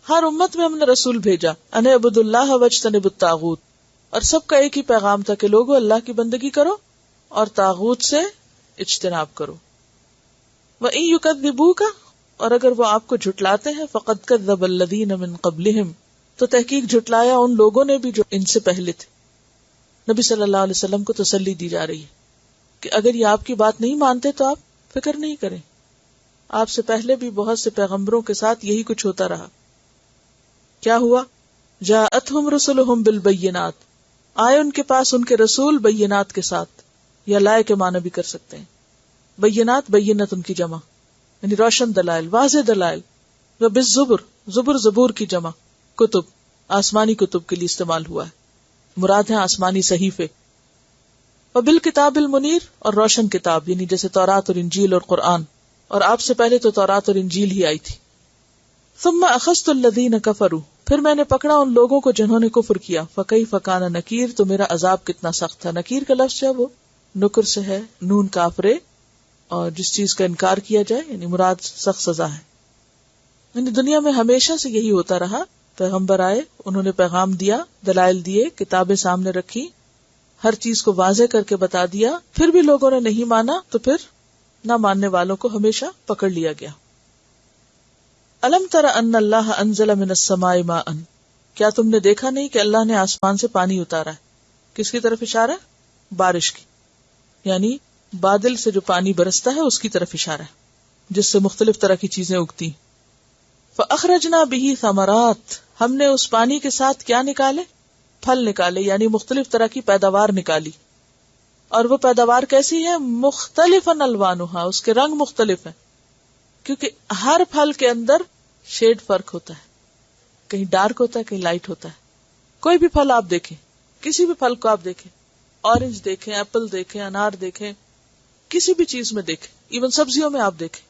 [SPEAKER 1] ہر امت میں ہم نے رسول بھیجا، أَنِ اعْبُدُوا اللَّهَ وَاجْتَنِبُوا الطَّاغُوتَ، اور سب کا ایک ہی پیغام تھا کہ لوگوں اللہ کی بندگی کرو اور طاغوت سے اجتناب کرو. وَإِن يُكَذِّبُوكَ، اور اگر وہ آپ کو جھٹلاتے ہیں فَقَدْ كَذَّبَ الَّذِينَ مِن قَبْلِهِمْ، تو تحقیق جھٹلایا ان لوگوں نے بھی جو ان سے پہلے تھے. نبی صلی اللہ علیہ وسلم کو تسلی دی جا رہی ہے کہ اگر یہ آپ کی بات نہیں مانتے تو آپ فکر نہیں کریں، آپ سے پہلے بھی بہت سے پیغمبروں کے ساتھ یہی کچھ ہوتا رہا. کیا ہوا؟ جاءتہم رسلہم بالبینات، آئے ان کے پاس ان کے رسول بینات کے ساتھ، یا لائے کے معنی بھی کر سکتے ہیں. بینات بینت ان کی جمع یعنی روشن دلائل، واضح دلائل. بالزبر، زبر زبور کی جمع، کتب آسمانی کتب کے لیے استعمال ہوا ہے، مراد ہیں آسمانی صحیفے. وبالکتاب المنیر، اور روشن کتاب یعنی جیسے تورات اور انجیل اور قرآن. اور آپ سے پہلے تو تورات اور انجیل ہی آئی تھی. ثم اخذت الذین کفروا، پھر میں نے پکڑا ان لوگوں کو جنہوں نے کفر کیا. فکیف کان نکیر، تو میرا عذاب کتنا سخت تھا. نکیر کا لفظ جو ہے وہ نکر سے ہے، نون کافرے، اور جس چیز کا انکار کیا جائے یعنی مراد سخت سزا ہے. یعنی دنیا میں ہمیشہ سے یہی ہوتا رہا. پیغمبر آئے، انہوں نے پیغام دیا، دلائل دیے، کتابیں سامنے رکھی، ہر چیز کو واضح کر کے بتا دیا، پھر بھی لوگوں نے نہیں مانا، تو پھر نہ ماننے والوں کو ہمیشہ پکڑ لیا گیا. الم تر ان اللہ انزل من السماء ماء، کیا تم نے دیکھا نہیں کہ اللہ نے آسمان سے پانی اتارا ہے. کس کی طرف اشارہ ہے؟ بارش کی، یعنی بادل سے جو پانی برستا ہے اس کی طرف اشارہ ہے، جس سے مختلف طرح کی چیزیں اگتی. فاخرجنا به ثمرات، ہم نے اس پانی کے ساتھ کیا نکالے؟ پھل نکالے، یعنی مختلف طرح کی پیداوار نکالی. اور وہ پیداوار کیسی ہے؟ مختلفاً الوانھا، اس کے رنگ مختلف ہیں، کیونکہ ہر پھل کے اندر شیڈ فرق ہوتا ہے، کہیں ڈارک ہوتا ہے، کہیں لائٹ ہوتا ہے. کوئی بھی پھل آپ دیکھیں، کسی بھی پھل کو آپ دیکھیں، اورنج دیکھیں، ایپل دیکھیں، انار دیکھیں، کسی بھی چیز میں دیکھیں، ایون سبزیوں میں آپ دیکھیں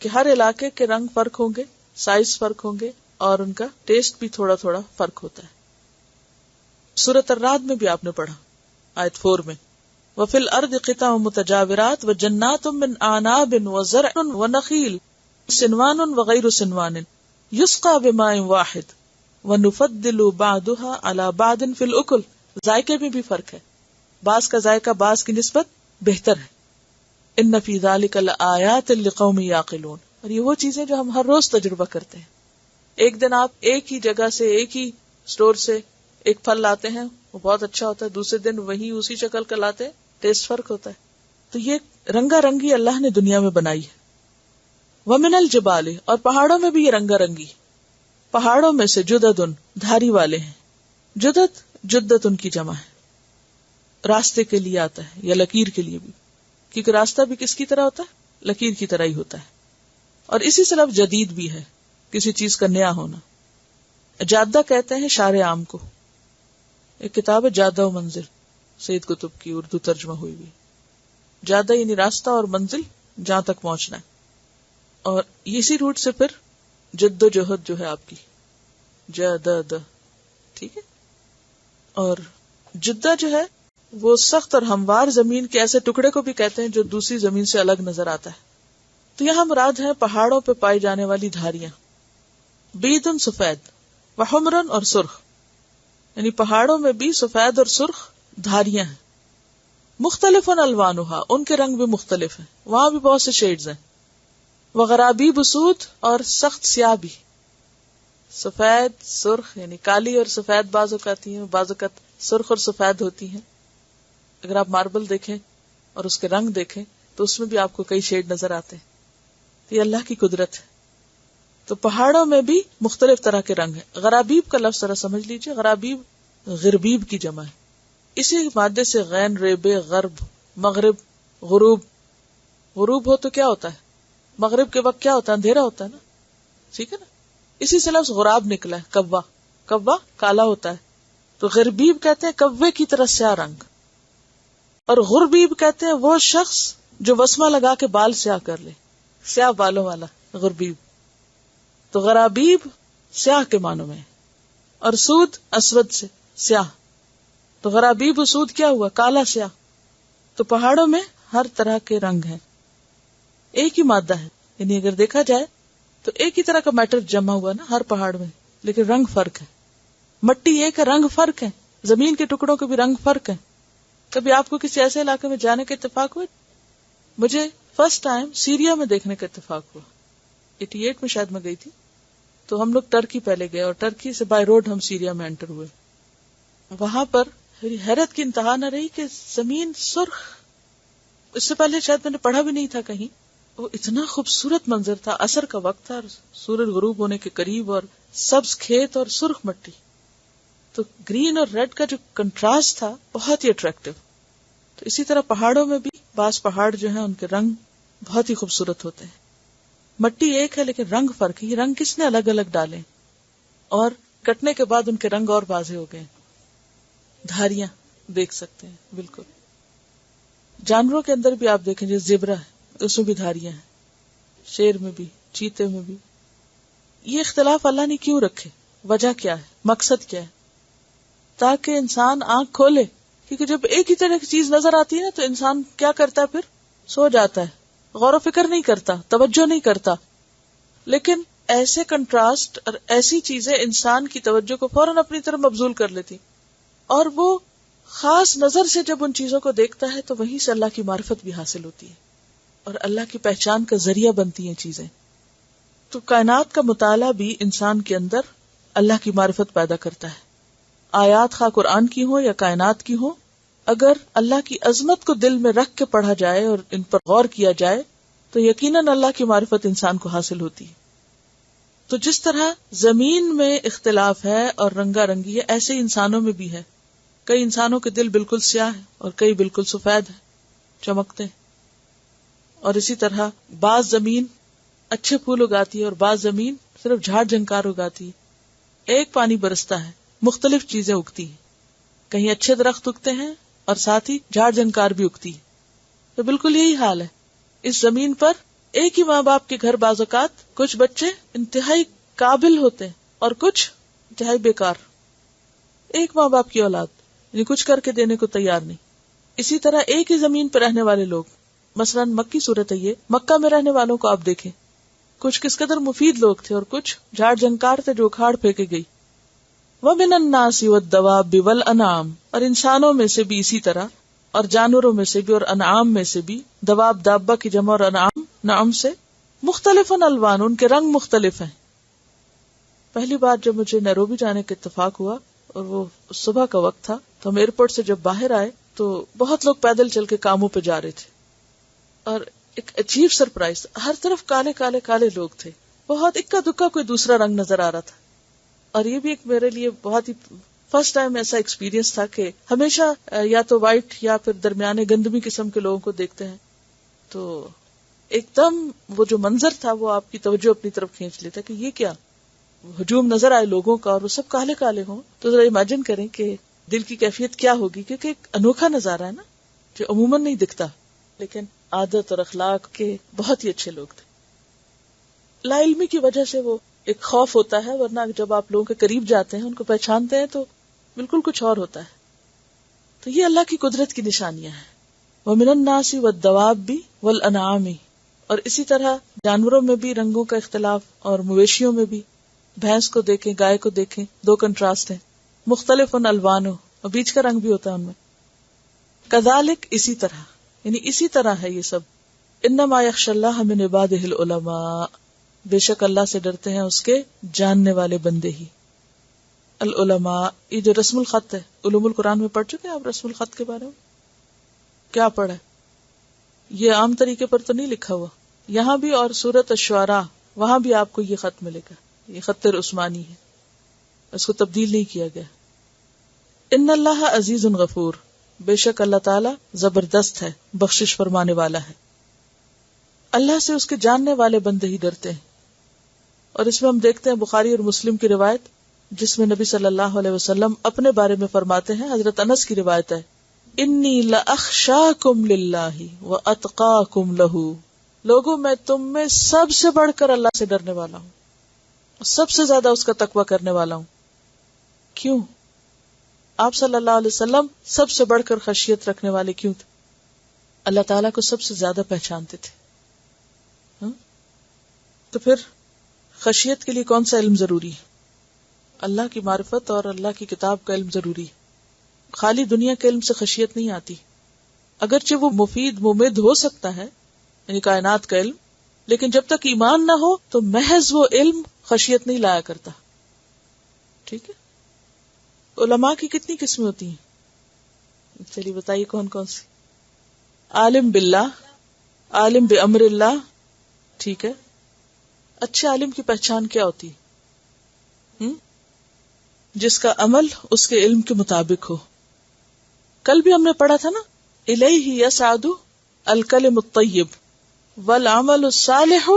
[SPEAKER 1] کہ ہر علاقے کے رنگ فرق ہوں گے، سائز فرق ہوں گے، اور ان کا ٹیسٹ بھی تھوڑا تھوڑا فرق ہوتا ہے. سورۃ الرعد میں بھی آپ نے پڑھا آیت 4 میں، وَفِي الْأَرْضِ قِطَعٌ مُتَجَاوِرَاتٌ وَجَنَّاتٌ مِّنْ أَعْنَابٍ وَزَرْعٌ وَنَخِيلٌ صِنْوَانٌ وَغَيْرُ صِنْوَانٍ يُسْقَىٰ بِمَاءٍ وَاحِدٍ وَنُفَضِّلُ بَعْضَهَا عَلَىٰ بَعْضٍ فِي الْأُكُلِ، ذائقے میں بھی فرق ہے، بعض کا ذائقہ بعض کی نسبت بہتر ہے. إِنَّ فِي ذَلِكَ لَآيَاتٍ لِقَوْمٍ يَعْقِلُونَ، اور یہ وہ چیزیں جو ہم ہر روز تجربہ کرتے ہیں. ایک دن آپ ایک ہی جگہ سے، ایک ہی اسٹور سے ایک پھل لاتے ہیں، وہ بہت اچھا ہوتا ہے، دوسرے دن وہی اسی شکل کا لاتے ہیں، ٹیسٹ فرق ہوتا ہے. تو یہ رنگا رنگی اللہ نے دنیا میں بنائی ہے. وَمِنَ الْجِبَالِ، اور پہاڑوں میں بھی یہ رنگا رنگی. پہاڑوں میں سے جددن، دھاری والے ہیں. جدد جدت ان کی جمع ہے، راستے کے لیے آتا ہے یا لکیر کے لیے بھی، کیونکہ راستہ بھی کس کی طرح ہوتا ہے؟ لکیر کی طرح ہی ہوتا ہے. اور اسی سے لفظ جدید بھی ہے، کسی چیز کا نیا ہونا. جادہ کہتے ہیں شارع عام کو. ایک کتاب ہے جادہ و منزل، سید قطب کی، اردو ترجمہ ہوئی ہوئی. جادہ یعنی راستہ، اور منزل جہاں تک پہنچنا ہے. اور اسی روٹ سے پھر جد و جہد جو ہے آپ کی جدد، ٹھیک ہے. اور جدہ جو ہے وہ سخت اور ہموار زمین کے ایسے ٹکڑے کو بھی کہتے ہیں جو دوسری زمین سے الگ نظر آتا ہے. تو یہاں مراد ہے پہاڑوں پہ پائی جانے والی دھاریاں. بیدن سفید، وحمرن اور سرخ، یعنی پہاڑوں میں بھی سفید اور سرخ دھاریاں ہیں. مختلف الوانھا، ان کے رنگ بھی مختلف ہیں، وہاں بھی بہت سے شیڈز ہیں. وغرابیب سود، اور سخت سیاہ بھی. سفید سرخ یعنی کالی اور سفید بعض اوقات ہیں، بعض اوقات سرخ اور سفید ہوتی ہیں. اگر آپ ماربل دیکھیں اور اس کے رنگ دیکھیں تو اس میں بھی آپ کو کئی شیڈ نظر آتے ہیں. یہ اللہ کی قدرت ہے. تو پہاڑوں میں بھی مختلف طرح کے رنگ ہیں. غرابیب کا لفظ ذرا سمجھ لیجئے. غرابیب غربیب کی جمع ہے. اسی مادے سے غین، ریبے، غرب، مغرب، غروب. غروب ہو تو کیا ہوتا ہے؟ مغرب کے وقت کیا ہوتا ہے؟ اندھیرا ہوتا ہے نا، ٹھیک ہے نا. اسی سے لفظ غراب نکلا ہے. کوا، کوا کالا ہوتا ہے. تو غربیب کہتے ہیں کوے کی طرح سیاہ رنگ. اور غربیب کہتے ہیں وہ شخص جو وسمہ لگا کے بال سیاہ کر لے، سیاہ بالوں والا غربیب. تو غرابیب سیاہ کے معنوں میں، اور سود اسود سے سیاہ. تو غرابیب سود کیا ہوا؟ کالا سیاہ. تو پہاڑوں میں ہر طرح کے رنگ ہیں. ایک ہی مادہ ہے، یعنی اگر دیکھا جائے تو ایک ہی طرح کا میٹر جمع ہوا نا ہر پہاڑ میں، لیکن رنگ فرق ہے. مٹی ایک ہے، رنگ فرق ہے. زمین کے ٹکڑوں کے بھی رنگ فرق ہے. کبھی آپ کو کسی ایسے علاقے میں جانے کا اتفاق ہوا؟ مجھے فرسٹ ٹائم سیریا میں دیکھنے کا اتفاق ہوا. 88 میں شاید میں گئی تھی. تو ہم لوگ ٹرکی پہلے گئے، اور ٹرکی سے بائی روڈ ہم سیریا میں انٹر ہوئے. وہاں پر حیرت کی انتہا نہ رہی کہ زمین سرخ، اس سے پہلے شاید میں نے پڑھا بھی نہیں تھا کہیں. وہ اتنا خوبصورت منظر تھا. عصر کا وقت تھا، سورج غروب ہونے کے قریب، اور سبز کھیت اور سرخ مٹی. تو گرین اور ریڈ کا جو کنٹراسٹ تھا بہت ہی اٹریکٹیو. تو اسی طرح پہاڑوں میں بھی بعض پہاڑ جو ہیں ان کے رنگ بہت ہی خوبصورت ہوتے ہیں. مٹی ایک ہے لیکن رنگ فرق ہے. یہ رنگ کس نے الگ الگ ڈالے، اور کٹنے کے بعد ان کے رنگ اور واضح ہو گئے. دھاریاں دیکھ سکتے ہیں بالکل. جانوروں کے اندر بھی آپ دیکھیں، جیسے زیبرا ہے اس میں بھی دھاریاں ہیں. شیر میں بھی، چیتے میں بھی. یہ اختلاف اللہ نے کیوں رکھے؟ وجہ کیا ہے؟ مقصد کیا ہے؟ تاکہ انسان آنکھ کھولے. کیونکہ جب ایک ہی طرح کی چیز نظر آتی ہے نا تو انسان کیا کرتا ہے؟ پھر سو جاتا ہے، غور و فکر نہیں کرتا، توجہ نہیں کرتا. لیکن ایسے کنٹراسٹ اور ایسی چیزیں انسان کی توجہ کو فوراً اپنی طرف مبذول کر لیتی، اور وہ خاص نظر سے جب ان چیزوں کو دیکھتا ہے تو وہیں سے اللہ کی معرفت بھی حاصل ہوتی ہے اور اللہ کی پہچان کا ذریعہ بنتی ہیں چیزیں. تو کائنات کا مطالعہ بھی انسان کے اندر اللہ کی معرفت پیدا کرتا ہے. آیات خواہ قرآن کی ہوں یا کائنات کی ہوں، اگر اللہ کی عظمت کو دل میں رکھ کے پڑھا جائے اور ان پر غور کیا جائے تو یقیناً اللہ کی معرفت انسان کو حاصل ہوتی ہے. تو جس طرح زمین میں اختلاف ہے اور رنگا رنگی ہے، ایسے ہی انسانوں میں بھی ہے. کئی انسانوں کے دل بالکل سیاہ ہے اور کئی بالکل سفید ہے، چمکتے ہیں. اور اسی طرح بعض زمین اچھے پھول اگاتی ہے اور بعض زمین صرف جھاڑ جھنکار اگاتی ہے. ایک پانی برستا ہے، مختلف چیزیں اگتی ہیں. کہیں اچھے درخت اگتے ہیں اور ساتھ ہی جھاڑ جھنکار بھی اگتی ہے. تو بالکل یہی حال ہے اس زمین پر. ایک ہی ماں باپ کے گھر بعض اوقات کچھ بچے انتہائی قابل ہوتے ہیں اور کچھ انتہائی بیکار. ایک ماں باپ کی اولاد یعنی کچھ کر کے دینے کو تیار نہیں. اسی طرح ایک ہی زمین پر رہنے والے لوگ، مثلا مکی صورت ہے یہ، مکہ میں رہنے والوں کو آپ دیکھیں، کچھ کس قدر مفید لوگ تھے اور کچھ جھاڑ جھنکار تھے جو اکھاڑ پھینکے گئی. وَمِنَ النَّاسِ وَالدَّوَابِّ وَالْأَنْعَامِ، اور انسانوں میں سے بھی اسی طرح، اور جانوروں میں سے بھی اور انعام میں سے بھی. دواب دابہ کی جمع اور انعام نعم سے. مختلف الوان، ان کے رنگ مختلف ہیں. پہلی بار جب مجھے نیروبی جانے کا اتفاق ہوا اور وہ صبح کا وقت تھا تو ہم ایئرپورٹ سے جب باہر آئے تو بہت لوگ پیدل چل کے کاموں پہ جا رہے تھے اور ایک عجیب سرپرائز، ہر طرف کالے کالے کالے لوگ تھے. بہت اکا دکا کوئی دوسرا رنگ نظر آ رہا تھا. اور یہ بھی ایک میرے لیے بہت ہی فرسٹ ٹائم ایسا ایکسپیرینس تھا کہ ہمیشہ یا تو وائٹ یا پھر درمیانے گندمی قسم کے لوگوں کو دیکھتے ہیں تو ایک دم وہ جو منظر تھا وہ آپ کی توجہ اپنی طرف کھینچ لیتا کہ یہ کیا ہجوم نظر آئے لوگوں کا اور وہ سب کالے کالے ہوں. تو ذرا امیجن کریں کہ دل کی کیفیت کیا ہوگی، کیونکہ ایک انوکھا نظارہ ہے نا جو عموماً نہیں دکھتا. لیکن عادت اور اخلاق کے بہت ہی اچھے لوگ تھے. لا علمی کی وجہ سے وہ ایک خوف ہوتا ہے، ورنہ جب آپ لوگوں کے قریب جاتے ہیں ان کو پہچانتے ہیں تو بالکل کچھ اور ہوتا ہے. تو یہ اللہ کی قدرت کی نشانیاں ہیں. وَمِنَ النَّاسِ وَالدَّوَابِّ وَالْأَنْعَامِ، اور اسی طرح جانوروں میں بھی رنگوں کا اختلاف، اور مویشیوں میں بھی. بھینس کو دیکھیں، گائے کو دیکھیں، دو کنٹراسٹ ہیں. مختلف الوان، اور بیچ کا رنگ بھی ہوتا ہے ان میں. کذالک، اسی طرح، یعنی اسی طرح ہے یہ سب. انما یخشی اللہ من عبادہ العلماء، بے شک اللہ سے ڈرتے ہیں اس کے جاننے والے بندے ہی. العلماء، یہ جو رسم الخط ہے، علوم القرآن میں پڑھ چکے ہیں آپ رسم الخط کے بارے میں؟ کیا پڑھا ہے؟ یہ عام طریقے پر تو نہیں لکھا ہوا، یہاں بھی اور سورۃ الشعراء وہاں بھی آپ کو یہ خط ملے گا. یہ خط عثمانی ہے، اس کو تبدیل نہیں کیا گیا. ان اللہ عزیز غفور، بے شک اللہ تعالی زبردست ہے، بخشش فرمانے والا ہے. اللہ سے اس کے جاننے والے بندے ہی ڈرتے ہیں. اور اس میں ہم دیکھتے ہیں بخاری اور مسلم کی روایت جس میں نبی صلی اللہ علیہ وسلم اپنے بارے میں فرماتے ہیں، حضرت انس کی روایت ہے، انی لاخشاکم للہ واتقاکم لہ، لوگوں میں تم میں سب سے بڑھ کر اللہ سے ڈرنے والا ہوں، سب سے زیادہ اس کا تقوی کرنے والا ہوں. کیوں؟ آپ صلی اللہ علیہ وسلم سب سے بڑھ کر خشیت رکھنے والے کیوں تھے؟ اللہ تعالیٰ کو سب سے زیادہ پہچانتے تھے. تو پھر خشیت کے لیے کون سا علم ضروری ہے؟ اللہ کی معرفت اور اللہ کی کتاب کا علم ضروری ہے. خالی دنیا کے علم سے خشیت نہیں آتی، اگرچہ وہ مفید ممد ہو سکتا ہے، یعنی کائنات کا علم، لیکن جب تک ایمان نہ ہو تو محض وہ علم خشیت نہیں لایا کرتا. ٹھیک ہے؟ علماء کی کتنی قسمیں ہوتی ہیں؟ چلیے بتائیے کون کون سی؟ عالم باللہ، عالم بامر اللہ. ٹھیک ہے. اچھے عالم کی پہچان کیا ہوتی ہے؟ جس کا عمل اس کے علم کے مطابق ہو. کل بھی ہم نے پڑھا تھا نا، الیہ یصعد الکلم الطیب والعمل الصالح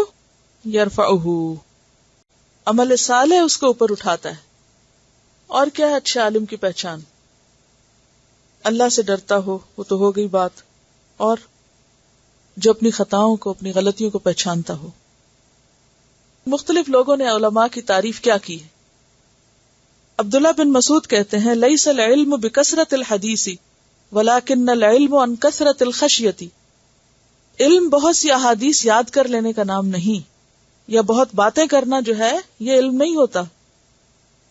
[SPEAKER 1] یرفعہ، عمل صالح اس کو اوپر اٹھاتا ہے. اور کیا ہے اچھے عالم کی پہچان؟ اللہ سے ڈرتا ہو، وہ تو ہو گئی بات، اور جو اپنی خطاؤں کو، اپنی غلطیوں کو پہچانتا ہو. مختلف لوگوں نے علماء کی تعریف کیا کی ہے. عبداللہ بن مسعود کہتے ہیں لیس العلم بکثرت الحدیث ولکن العلم عن کثرت الخشیۃ. علم بہت سی احادیث یاد کر لینے کا نام نہیں، یا بہت باتیں کرنا جو ہے یہ علم نہیں ہوتا.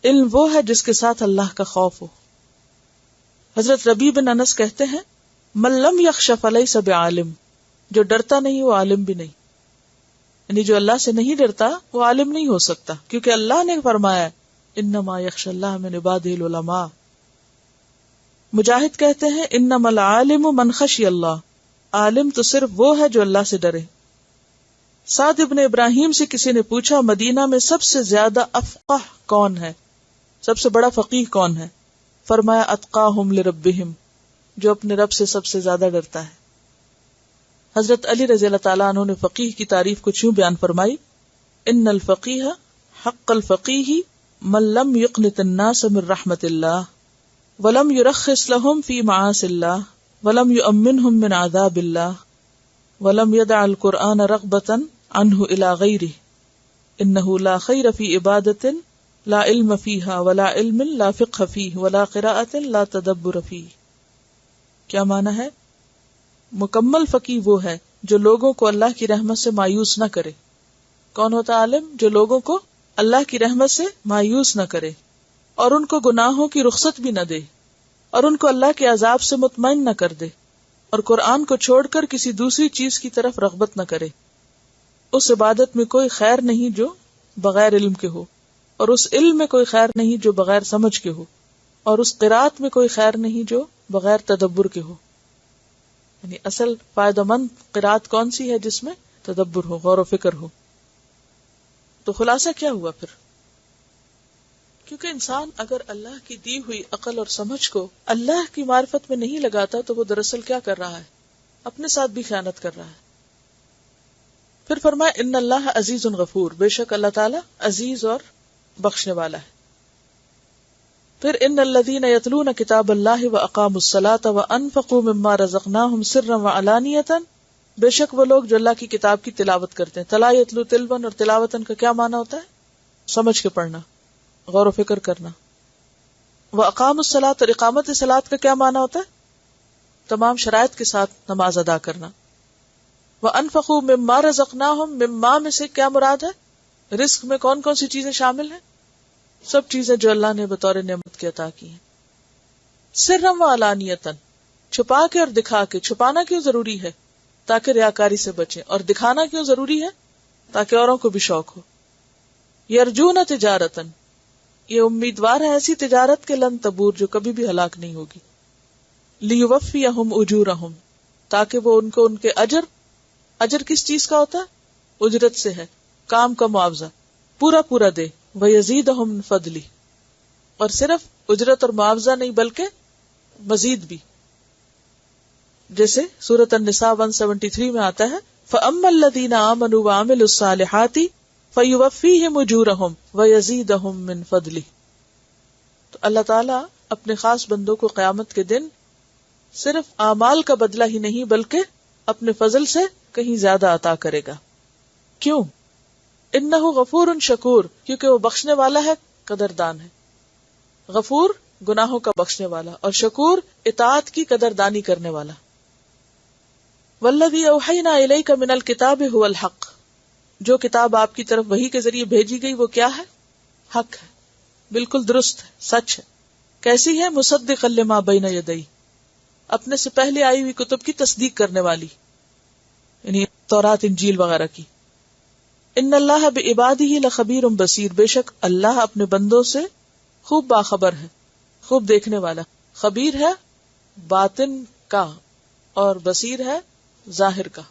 [SPEAKER 1] علم وہ ہے جس کے ساتھ اللہ کا خوف ہو. حضرت ربیع بن انس کہتے ہیں من لم یخش فلیس بعالم. جو ڈرتا نہیں وہ عالم بھی نہیں، یعنی جو اللہ سے نہیں ڈرتا وہ عالم نہیں ہو سکتا، کیونکہ اللہ نے فرمایا انما یخش اللہ من عبادہ العلماء. مجاہد کہتے ہیں انما العالم من خشی اللہ. عالم تو صرف وہ ہے جو اللہ سے ڈرے. سعد ابن ابراہیم سے کسی نے پوچھا مدینہ میں سب سے زیادہ افقہ کون ہے، سب سے بڑا فقیہ کون ہے؟ فرمایا اتقاہم لربہم، جو اپنے رب سے سب سے زیادہ ڈرتا ہے. حضرت علی رضی اللہ تعالیٰ عنہ نے فقیہ کی تعریف کچھ یوں بیان فرمائی ان الفقیہ حق الفقیہ من لم یقنط الناس من رحمت اللہ ولم یرخص لهم فی معاصی اللہ ولم یؤمنهم من عذاب اللہ ولم يدع القرآن رغبتا عنہ الى غیرہ انہ لا خیر فی عبادت لا علم فیہا ولا علم لا فقہ فیہ ولا قراءت لا تدبر فیہ. کیا معنی ہے؟ مکمل فقیہ وہ ہے جو لوگوں کو اللہ کی رحمت سے مایوس نہ کرے. کون ہوتا عالم؟ جو لوگوں کو اللہ کی رحمت سے مایوس نہ کرے اور ان کو گناہوں کی رخصت بھی نہ دے اور ان کو اللہ کے عذاب سے مطمئن نہ کر دے اور قرآن کو چھوڑ کر کسی دوسری چیز کی طرف رغبت نہ کرے. اس عبادت میں کوئی خیر نہیں جو بغیر علم کے ہو، اور اس علم میں کوئی خیر نہیں جو بغیر سمجھ کے ہو، اور اس قرات میں کوئی خیر نہیں جو بغیر تدبر کے ہو. یعنی اصل فائدہ مند قرات کون سی ہے؟ جس میں تدبر ہو، غور و فکر ہو. تو خلاصہ کیا ہوا پھر؟ کیونکہ انسان اگر اللہ کی دی ہوئی عقل اور سمجھ کو اللہ کی معرفت میں نہیں لگاتا تو وہ دراصل کیا کر رہا ہے؟ اپنے ساتھ بھی خیانت کر رہا ہے. پھر فرمایا ان اللہ عزیز غفور، بے شک اللہ تعالیٰ عزیز اور بخشنے والا ہے. پھر ان الذین یتلون کتاب اللہ واقاموا الصلاۃ وانفقوا مما رزقناہم سرا وعلانیۃ، بے شک وہ لوگ جو اللہ کی کتاب کی تلاوت کرتے ہیں. تلا یتلو تلون، اور تلاوتن کا کیا معنی ہوتا ہے؟ سمجھ کے پڑھنا، غور و فکر کرنا. واقاموا الصلاۃ، اور اقامت صلاۃ کا کیا معنی ہوتا ہے؟ تمام شرائط کے ساتھ نماز ادا کرنا. وانفقوا مما رزقناہم، مما میں سے کیا مراد ہے؟ رزق میں کون کون سی چیزیں شامل ہیں؟ سب چیزیں جو اللہ نے بطور نعمت کی عطا کی ہیں. سرا وعلانیۃ، چھپا کے اور دکھا کے. چھپانا کیوں ضروری ہے؟ تاکہ ریاکاری سے بچیں. اور دکھانا کیوں ضروری ہے؟ تاکہ اوروں کو بھی شوق ہو. یرجون تجارتن، یہ امیدوار ہے ایسی تجارت کے لن تبور، جو کبھی بھی ہلاک نہیں ہوگی. لیوفیہم اجورہم، تاکہ وہ ان کو ان کے اجر کس چیز کا ہوتا ہے؟ اجرت سے ہے، کام کا معاوضہ پورا پورا دے. وَيَزِيدَهُمْ مِنْ فَضْلِهِ، اور صرف اجرت اور معاوضہ نہیں بلکہ مزید بھی. جیسے سورۃ النساء 173 میں آتا ہے فَأَمَّا الَّذِينَ آمَنُوا وَعَمِلُوا الصَّالِحَاتِ فَيُوَفِّيهِمْ أُجُورَهُمْ وَيَزِيدَهُمْ مِنْ فَضْلِهِ. تو اللہ تعالیٰ اپنے خاص بندوں کو قیامت کے دن صرف اعمال کا بدلہ ہی نہیں بلکہ اپنے فضل سے کہیں زیادہ عطا کرے گا. کیوں؟ انہ غفور شکور، کیونکہ وہ بخشنے والا ہے، قدردان ہے. غفور گناہوں کا بخشنے والا، اور شکور اطاعت کی قدردانی کرنے والا. والذی اوحینا الیک من الکتاب هو الحق، جو کتاب آپ کی طرف وحی کے ذریعے بھیجی گئی وہ کیا ہے؟ حق ہے، بالکل درست ہے، سچ ہے. کیسی ہے؟ مصدقا لما بین یدیہ، اپنے سے پہلے آئی ہوئی کتب کی تصدیق کرنے والی، یعنی تورات انجیل وغیرہ کی. ان اللہ بعبادہ لخبیر بصیر، بے شک اللہ اپنے بندوں سے خوب باخبر ہے، خوب دیکھنے والا. خبیر ہے باطن کا اور بصیر ہے ظاہر کا.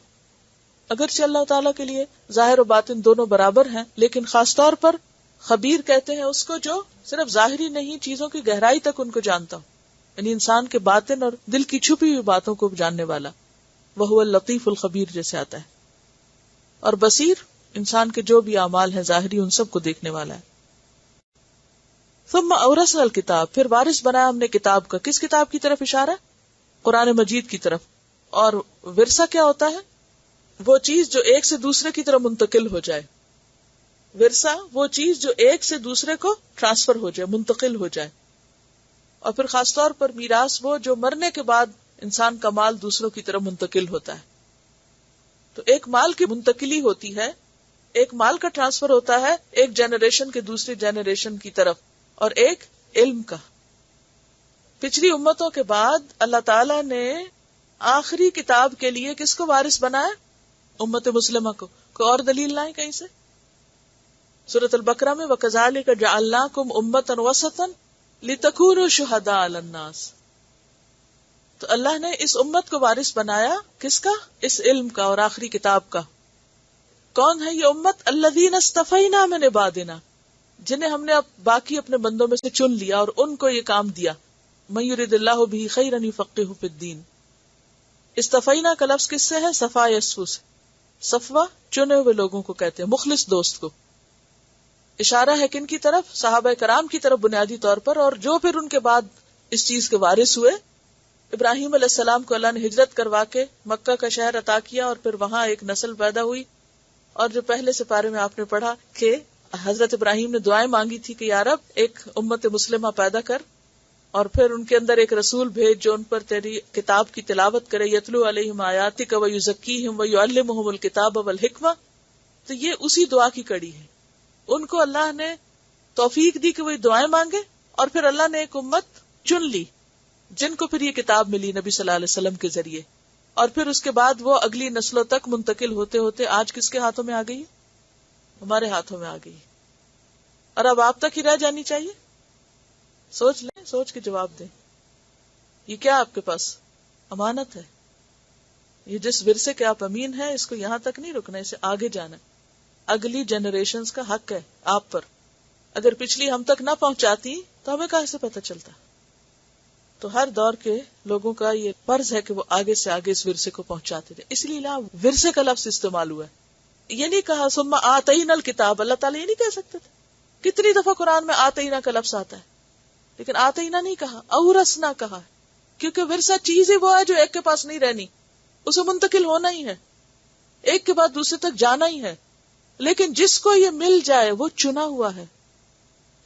[SPEAKER 1] اگرچہ اللہ تعالیٰ کے لیے ظاہر و باطن دونوں برابر ہیں، لیکن خاص طور پر خبیر کہتے ہیں اس کو جو صرف ظاہری نہیں، چیزوں کی گہرائی تک ان کو جانتا ہو، یعنی انسان کے باطن اور دل کی چھپی ہوئی باتوں کو جاننے والا. وہو اللطیف الخبیر جیسے آتا ہے. اور بصیر انسان کے جو بھی اعمال ہیں ظاہری، ان سب کو دیکھنے والا ہے. ثم اورثنا الکتاب، پھر وارث بنایا ہم نے کتاب کا. کس کتاب کی طرف اشارہ؟ قرآن مجید کی طرف. اور ورثہ کیا ہوتا ہے؟ وہ چیز جو ایک سے دوسرے کی طرف منتقل ہو جائے. ورثہ وہ چیز جو ایک سے دوسرے کو ٹرانسفر ہو جائے، منتقل ہو جائے. اور پھر خاص طور پر میراث وہ جو مرنے کے بعد انسان کا مال دوسروں کی طرف منتقل ہوتا ہے. تو ایک مال کی منتقلی ہوتی ہے، ایک مال کا ٹرانسفر ہوتا ہے ایک جنریشن کے دوسری جنریشن کی طرف، اور ایک علم کا. پچھلی امتوں کے بعد اللہ تعالی نے آخری کتاب کے لیے کس کو وارث بنایا؟ امت مسلمہ کو. کوئی اور دلیل لائیں کہیں سے؟ سورۃ البقرہ میں وَكَذَلِكَ جَعَلْنَاكُمْ أُمَّةً وَسَطًا لِتَكُونُوا شُهَدَاءَ عَلَى النَّاسِ. تو اللہ نے اس امت کو وارث بنایا کس کا؟ اس علم کا اور آخری کتاب کا. کون ہے یہ امت؟ الذین اصطفینا من عبادنا، جنہیں ہم نے اب باقی اپنے بندوں میں سے چن لیا اور ان کو یہ کام دیا. من یرید اللہ بہ خیرا یفقہہ فی الدین. اصطفینا کا لفظ کس سے ہے؟ صفا یصفو سے. صفوہ چنے ہوئے لوگوں کو کہتے ہیں، مخلص دوست کو. اشارہ ہے کن کی طرف؟ صحابہ کرام کی طرف بنیادی طور پر، اور جو پھر ان کے بعد اس چیز کے وارث ہوئے. ابراہیم علیہ السلام کو اللہ نے ہجرت کروا کے مکہ کا شہر عطا کیا، اور پھر وہاں ایک نسل پیدا ہوئی. اور جو پہلے سپارے میں آپ نے پڑھا کہ حضرت ابراہیم نے دعائیں مانگی تھی کہ یا رب ایک امت مسلمہ پیدا کر، اور پھر ان کے اندر ایک رسول بھیج جو ان پر تیری کتاب کی تلاوت کرے. یتلو علیہم آیاتک ویزکیہم ویعلمہم الکتاب والحکمہ. تو یہ اسی دعا کی کڑی ہے. ان کو اللہ نے توفیق دی کہ وہ دعائیں مانگے، اور پھر اللہ نے ایک امت چن لی جن کو پھر یہ کتاب ملی نبی صلی اللہ علیہ وسلم کے ذریعے. اور پھر اس کے بعد وہ اگلی نسلوں تک منتقل ہوتے ہوتے آج کس کے ہاتھوں میں آ گئی؟ ہمارے ہاتھوں میں آ گئی. اور اب آپ تک ہی رہ جانی چاہیے. سوچ لیں، سوچ کے جواب دیں. یہ کیا آپ کے پاس امانت ہے؟ یہ جس ورثے کے آپ امین ہیں، اس کو یہاں تک نہیں رکنا، اسے آگے جانا. اگلی جنریشنز کا حق ہے آپ پر. اگر پچھلی ہم تک نہ پہنچاتی تو ہمیں کہاں سے پتہ چلتا؟ تو ہر دور کے لوگوں کا یہ فرض ہے کہ وہ آگے سے آگے اس ورثے کو پہنچاتے تھے. اس لیے ورثے کا لفظ استعمال ہوا ہے. یہ نہیں کہا ثم آتینا الکتاب. اللہ تعالیٰ یہ نہیں کہہ سکتے تھے. کتنی دفعہ قرآن میں آتینا کا لفظ آتا ہے، لیکن آتینا نہیں کہا، اورثنا کہا. کیونکہ ورثہ چیز ہی وہ ہے جو ایک کے پاس نہیں رہنی، اسے منتقل ہونا ہی ہے، ایک کے بعد دوسرے تک جانا ہی ہے. لیکن جس کو یہ مل جائے وہ چنا ہوا ہے.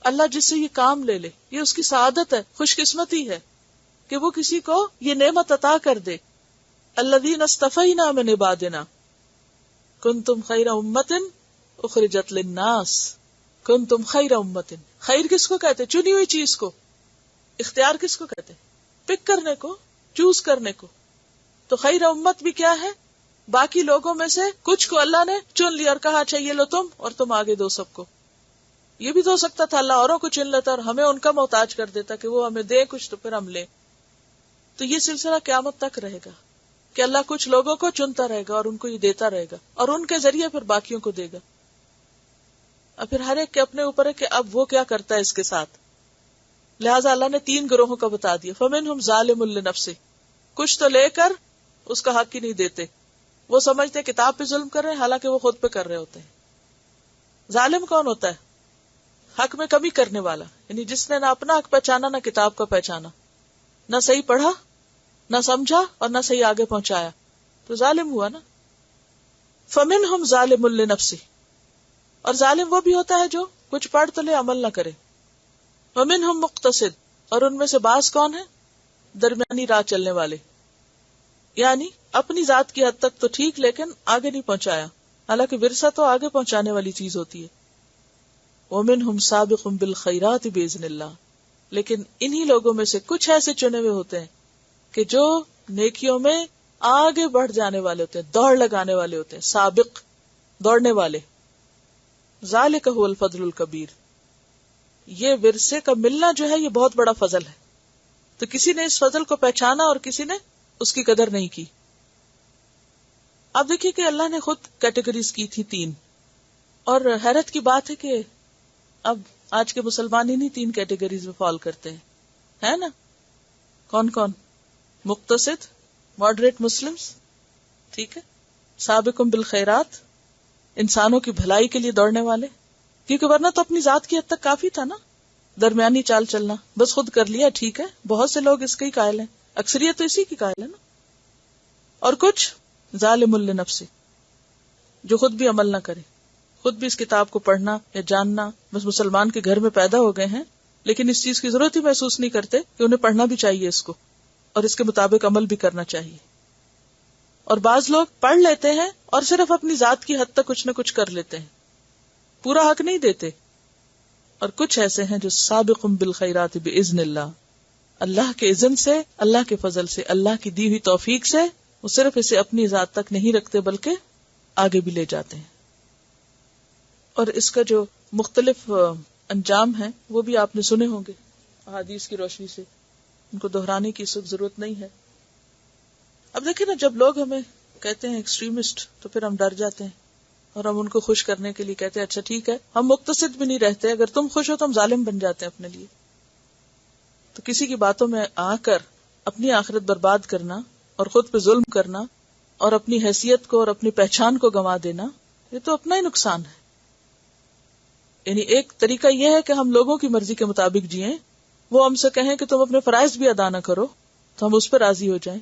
[SPEAKER 1] اللہ جس سے یہ کام لے لے، یہ اس کی سعادت ہے، خوش قسمتی ہے کہ وہ کسی کو یہ نعمت عطا کر دے. الذین اصطفینا من عبادنا کنتم خیر امۃ اخرجت للناس. کنتم خیر امۃ. خیر کس کو کہتے؟ چنی ہوئی چیز کو. اختیار کس کو کہتے؟ پک کرنے کو، چوز کرنے کو. تو خیر امت بھی کیا ہے؟ باقی لوگوں میں سے کچھ کو اللہ نے چن لیا اور کہا اچھا یہ لو تم، اور تم آگے دو سب کو. یہ بھی تو ہو سکتا تھا اللہ اوروں کو چن لیتا اور ہمیں ان کا محتاج کر دیتا کہ وہ ہمیں دے کچھ تو پھر ہم لیں. تو یہ سلسلہ قیامت تک رہے گا کہ اللہ کچھ لوگوں کو چنتا رہے گا اور ان کو یہ دیتا رہے گا، اور ان کے ذریعے پھر باقیوں کو دے گا. اور پھر ہر ایک کے اپنے اوپر ہے کہ اب وہ کیا کرتا ہے اس کے ساتھ. لہٰذا اللہ نے 3 گروہوں کا بتا دیا. فمنہم ظالم لنفسہ. کچھ تو لے کر اس کا حق ہی نہیں دیتے، وہ سمجھتے ہیں کتاب پہ ظلم کر رہے ہیں، حالانکہ وہ خود پہ کر رہے ہوتے ہیں. ظالم کون ہوتا ہے؟ حق میں کمی کرنے والا، یعنی جس نے نہ اپنا حق پہچانا نہ کتاب کا پہچانا، نہ صحیح پڑھا نہ سمجھا اور نہ صحیح آگے پہنچایا، تو ظالم ہوا نا. فمنہم ظالم لنفسہ. اور ظالم وہ بھی ہوتا ہے جو کچھ پڑھ تو لے عمل نہ کرے. ومنہم مقتصد. اور ان میں سے بعض کون ہیں؟ درمیانی راہ چلنے والے، یعنی اپنی ذات کی حد تک تو ٹھیک لیکن آگے نہیں پہنچایا. حالانکہ ورثہ تو آگے پہنچانے والی چیز ہوتی ہے. ومنہم سابق بالخیرات باذن اللہ. لیکن انہی لوگوں میں سے کچھ ایسے چنے ہوئے ہوتے ہیں کہ جو نیکیوں میں آگے بڑھ جانے والے ہوتے ہیں، دوڑ لگانے والے ہوتے ہیں، سابق، دوڑنے والے. ذالک هو الفضل الکبیر. یہ ورثے کا ملنا جو ہے یہ بہت بڑا فضل ہے. تو کسی نے اس فضل کو پہچانا اور کسی نے اس کی قدر نہیں کی. اب دیکھیے کہ اللہ نے خود کیٹیگریز کی تھی 3، اور حیرت کی بات ہے کہ اب آج کے مسلمان انہی 3 کیٹیگریز میں فال کرتے ہیں، ہے نا؟ کون کون؟ مقتصد، ماڈریٹ مسلمز، ٹھیک ہے، سابقم بالخیرات، انسانوں کی بھلائی کے لیے دوڑنے والے. کیونکہ ورنہ تو اپنی ذات کی حد تک کافی تھا نا، درمیانی چال چلنا، بس خود کر لیا ٹھیک ہے. بہت سے لوگ اس کے ہی قائل ہیں، اکثریت تو اسی کی قائل ہے نا. اور کچھ ظالم لنفسہ، جو خود بھی عمل نہ کرے، خود بھی اس کتاب کو پڑھنا یا جاننا، بس مسلمان کے گھر میں پیدا ہو گئے ہیں لیکن اس چیز کی ضرورت ہی محسوس نہیں کرتے کہ انہیں پڑھنا بھی چاہیے اس کو، اور اس کے مطابق عمل بھی کرنا چاہیے. اور بعض لوگ پڑھ لیتے ہیں اور صرف اپنی ذات کی حد تک کچھ نہ کچھ کر لیتے ہیں، پورا حق نہیں دیتے. اور کچھ ایسے ہیں جو سابقون بالخیرات باذن اللہ، اللہ کے اذن سے، اللہ کے فضل سے، اللہ کی دی ہوئی توفیق سے وہ صرف اسے اپنی ذات تک نہیں رکھتے بلکہ آگے بھی لے جاتے ہیں. اور اس کا جو مختلف انجام ہیں وہ بھی آپ نے سنے ہوں گے احادیث کی روشنی سے، ان کو دہرانے کی اس وقت ضرورت نہیں ہے. اب دیکھیں نا، جب لوگ ہمیں کہتے ہیں ایکسٹریمسٹ تو پھر ہم ڈر جاتے ہیں اور ہم ان کو خوش کرنے کے لیے کہتے ہیں اچھا ٹھیک ہے، ہم مقتصد بھی نہیں رہتے، اگر تم خوش ہو تو ہم ظالم بن جاتے ہیں اپنے لیے. تو کسی کی باتوں میں آ کر اپنی آخرت برباد کرنا اور خود پہ ظلم کرنا اور اپنی حیثیت کو اور اپنی پہچان کو گنوا دینا، یہ تو اپنا ہی نقصان ہے. یعنی ایک طریقہ یہ ہے کہ ہم لوگوں کی مرضی کے مطابق جئیں، وہ ہم سے کہیں کہ تم اپنے فرائض بھی ادا نہ کرو تو ہم اس پر راضی ہو جائیں.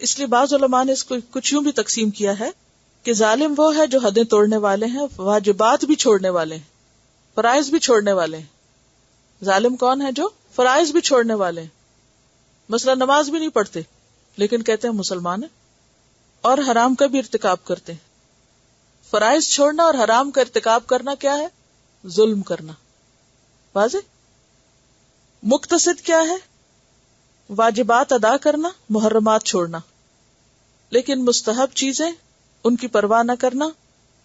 [SPEAKER 1] اس لیے بعض علماء نے اس کو کچھ یوں بھی تقسیم کیا ہے کہ ظالم وہ ہے جو حدیں توڑنے والے ہیں، واجبات بھی چھوڑنے والے ہیں، فرائض بھی چھوڑنے والے ہیں. ظالم کون ہے؟ جو فرائض بھی چھوڑنے والے ہیں، مثلا نماز بھی نہیں پڑھتے لیکن کہتے ہیں مسلمان ہیں، اور حرام کا بھی ارتکاب کرتے ہیں. فرائض چھوڑنا اور حرام کا ارتکاب کرنا کیا ہے؟ ظلم کرنا. واضح. مقتصد کیا ہے؟ واجبات ادا کرنا، محرمات چھوڑنا، لیکن مستحب چیزیں ان کی پرواہ نہ کرنا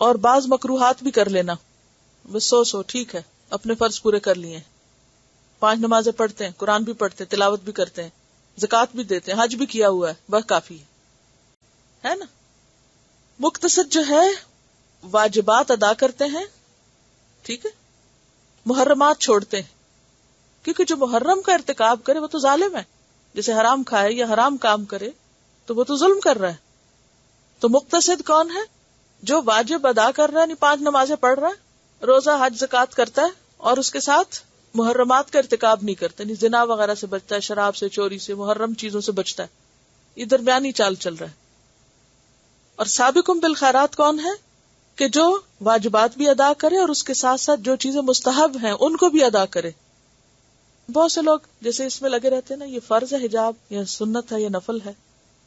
[SPEAKER 1] اور بعض مکروہات بھی کر لینا. بس سو ٹھیک ہے، اپنے فرض پورے کر لیے، 5 نمازیں پڑھتے ہیں، قرآن بھی پڑھتے ہیں، تلاوت بھی کرتے ہیں، زکوٰۃ بھی دیتے ہیں، حج بھی کیا ہوا ہے، بس کافی ہے نا. مقتصد جو ہے واجبات ادا کرتے ہیں، ٹھیک ہے، محرمات چھوڑتے ہیں، کیونکہ جو محرم کا ارتکاب کرے وہ تو ظالم ہے. جیسے حرام کھائے یا حرام کام کرے تو وہ تو ظلم کر رہا ہے. تو مقتصد کون ہے؟ جو واجب ادا کر رہا ہے، یعنی 5 نمازیں پڑھ رہا ہے، روزہ حج زکوٰۃ کرتا ہے اور اس کے ساتھ محرمات کا ارتکاب نہیں کرتا، یعنی زنا وغیرہ سے بچتا ہے، شراب سے، چوری سے، محرم چیزوں سے بچتا ہے. یہ درمیانی چال چل رہا ہے. اور سابقون بالخیرات کون ہے؟ کہ جو واجبات بھی ادا کرے اور اس کے ساتھ ساتھ جو چیزیں مستحب ہیں ان کو بھی ادا کرے. بہت سے لوگ جیسے اس میں لگے رہتے ہیں نا، یہ فرض ہے حجاب یا سنت ہے یا نفل ہے،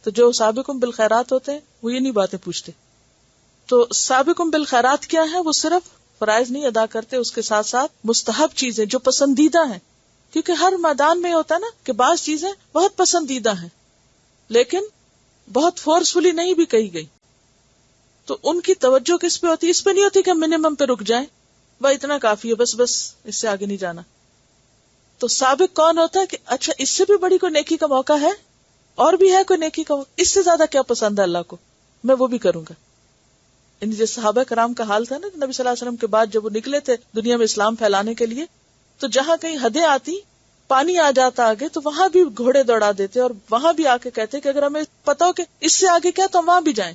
[SPEAKER 1] تو جو سابقون بالخیرات ہوتے ہیں وہ یہ نہیں باتیں پوچھتے. تو سابقون بالخیرات کیا ہے؟ وہ صرف فرائض نہیں ادا کرتے، اس کے ساتھ ساتھ مستحب چیزیں جو پسندیدہ ہیں، کیونکہ ہر میدان میں ہوتا ہے نا کہ بعض چیزیں بہت پسندیدہ ہیں لیکن بہت فورسفلی نہیں بھی کہی گئی، تو ان کی توجہ کس پہ ہوتی ہے؟ اس پہ نہیں ہوتی کہ منیمم پہ رک جائیں، وہ اتنا کافی ہے، بس اس سے آگے نہیں جانا. تو سابق کون ہوتا ہے کہ اچھا اس سے بھی بڑی کوئی نیکی کا موقع ہے، اور بھی ہے کوئی نیکی کا موقع، اس سے زیادہ کیا پسند ہے اللہ کو، میں وہ بھی کروں گا. یعنی جیسے صحابہ کرام کا حال تھا نا، نبی صلی اللہ علیہ وسلم کے بعد جب وہ نکلے تھے دنیا میں اسلام پھیلانے کے لیے، تو جہاں کہیں حدیں آتی، پانی آ جاتا آگے، تو وہاں بھی گھوڑے دوڑا دیتے اور وہاں بھی آ کے کہتے کہ اگر ہمیں پتا ہو کہ اس سے آگے کیا تو ہم وہاں بھی جائیں.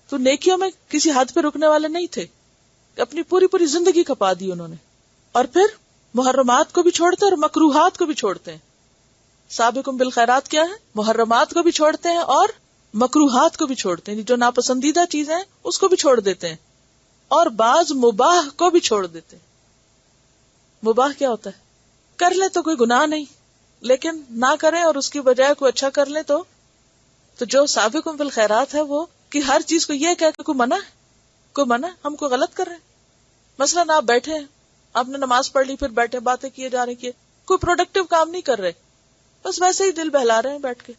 [SPEAKER 1] تو نیکیوں میں کسی حد پہ رکنے والے نہیں تھے، اپنی پوری زندگی کھپا دی انہوں نے. اور پھر محرمات کو بھی چھوڑتے ہیں اور مکروہات کو بھی چھوڑتے ہیں. سابقون بالخیرات کیا ہے؟ محرمات کو بھی چھوڑتے ہیں اور مکروہات کو بھی چھوڑتے ہیں، جو ناپسندیدہ چیزیں ہیں اس کو بھی چھوڑ دیتے ہیں، اور بعض مباح کو بھی چھوڑ دیتے ہیں. مباح کیا ہوتا ہے؟ کر لیں تو کوئی گناہ نہیں، لیکن نہ کریں اور اس کی بجائے کوئی اچھا کر لیں تو جو سابقون بالخیرات ہے وہ کہ ہر چیز کو یہ کہہ کہ کوئی منع ہے، ہم کو غلط کر رہے ہیں. مثلا آپ بیٹھے ہیں، آپ نے نماز پڑھ لی، پھر بیٹھے باتیں کیے جا رہے، کوئی پروڈکٹیو کام نہیں کر رہے، بس ویسے ہی دل بہلا رہے ہیں بیٹھ کے،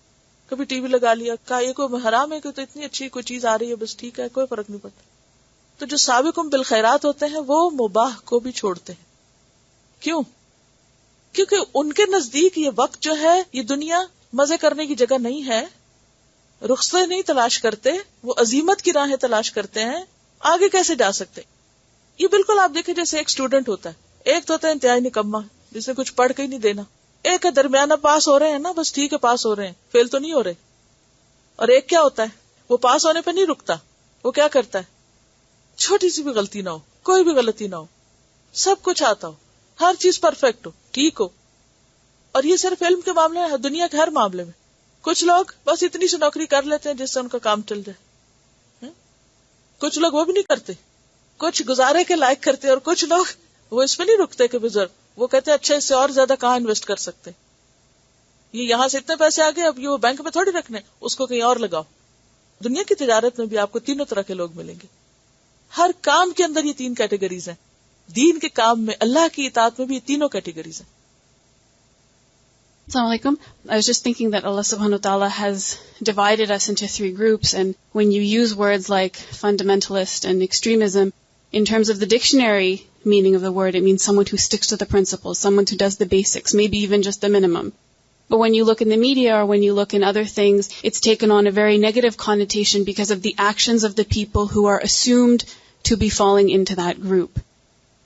[SPEAKER 1] کبھی ٹی وی لگا لیا، کہا یہ کوئی حرام ہے کہ تو اتنی اچھی کوئی چیز آ رہی ہے، بس ٹھیک ہے، کوئی فرق نہیں پڑتا. تو جو سابقون بالخیرات ہوتے ہیں وہ مباح کو بھی چھوڑتے ہیں. کیوں؟ کیونکہ ان کے نزدیک یہ وقت جو ہے، یہ دنیا مزے کرنے کی جگہ نہیں ہے، رخصتیں نہیں تلاش کرتے، وہ عزیمت کی راہیں تلاش کرتے ہیں، آگے کیسے جا سکتے. یہ بالکل آپ دیکھیں جیسے ایک اسٹوڈنٹ ہوتا ہے، ایک تو ہوتا ہے انتہائی نکما جسے کچھ پڑھ کے ہی نہیں دینا، ایک ہے درمیانہ پاس ہو رہے ہیں نا، بس ٹھیک ہے پاس ہو رہے ہیں، فیل تو نہیں ہو رہے، اور ایک کیا ہوتا ہے وہ پاس ہونے پہ نہیں رکتا، وہ کیا کرتا ہے چھوٹی سی بھی غلطی نہ ہو، کوئی بھی غلطی نہ ہو، سب کچھ آتا ہو، ہر چیز پرفیکٹ ہو، ٹھیک ہو. اور یہ صرف علم کے معاملے میں، دنیا کے ہر معاملے میں. کچھ لوگ بس اتنی سی نوکری کر لیتے ہیں جس سے ان کا کام چل جائے، کچھ لوگ وہ بھی نہیں کرتے، کچھ گزارے کے لائق کرتے اور کچھ لوگ وہ اس میں نہیں رکتے کہ بزرگ وہ کہتے ہیں اچھا اس سے اور زیادہ کہاں انویسٹ کر سکتے، یہ یہاں سے اتنے پیسے آگے اب یہ وہ بینک میں تھوڑی رکھنے، اس کو کہیں اور لگاؤ. دنیا کی تجارت میں بھی آپ کو تینوں طرح کے لوگ ملیں گے. ہر کام کے اندر یہ تین کیٹیگریز ہیں. دین کے کام میں، اللہ کی اطاعت میں بھی یہ تینوں کیٹیگریز ہیں.
[SPEAKER 2] Assalamu alaikum. I was just thinking that Allah subhanahu wa ta'ala has divided us into three groups, and when you use words like fundamentalist and extremism, in terms of the dictionary meaning of the word, it means someone who sticks to the principles, someone who does the basics, maybe even just the minimum. But when you look in the media or when you look in other things, it's taken on a very negative connotation because of the actions of the people who are assumed to be falling into that group.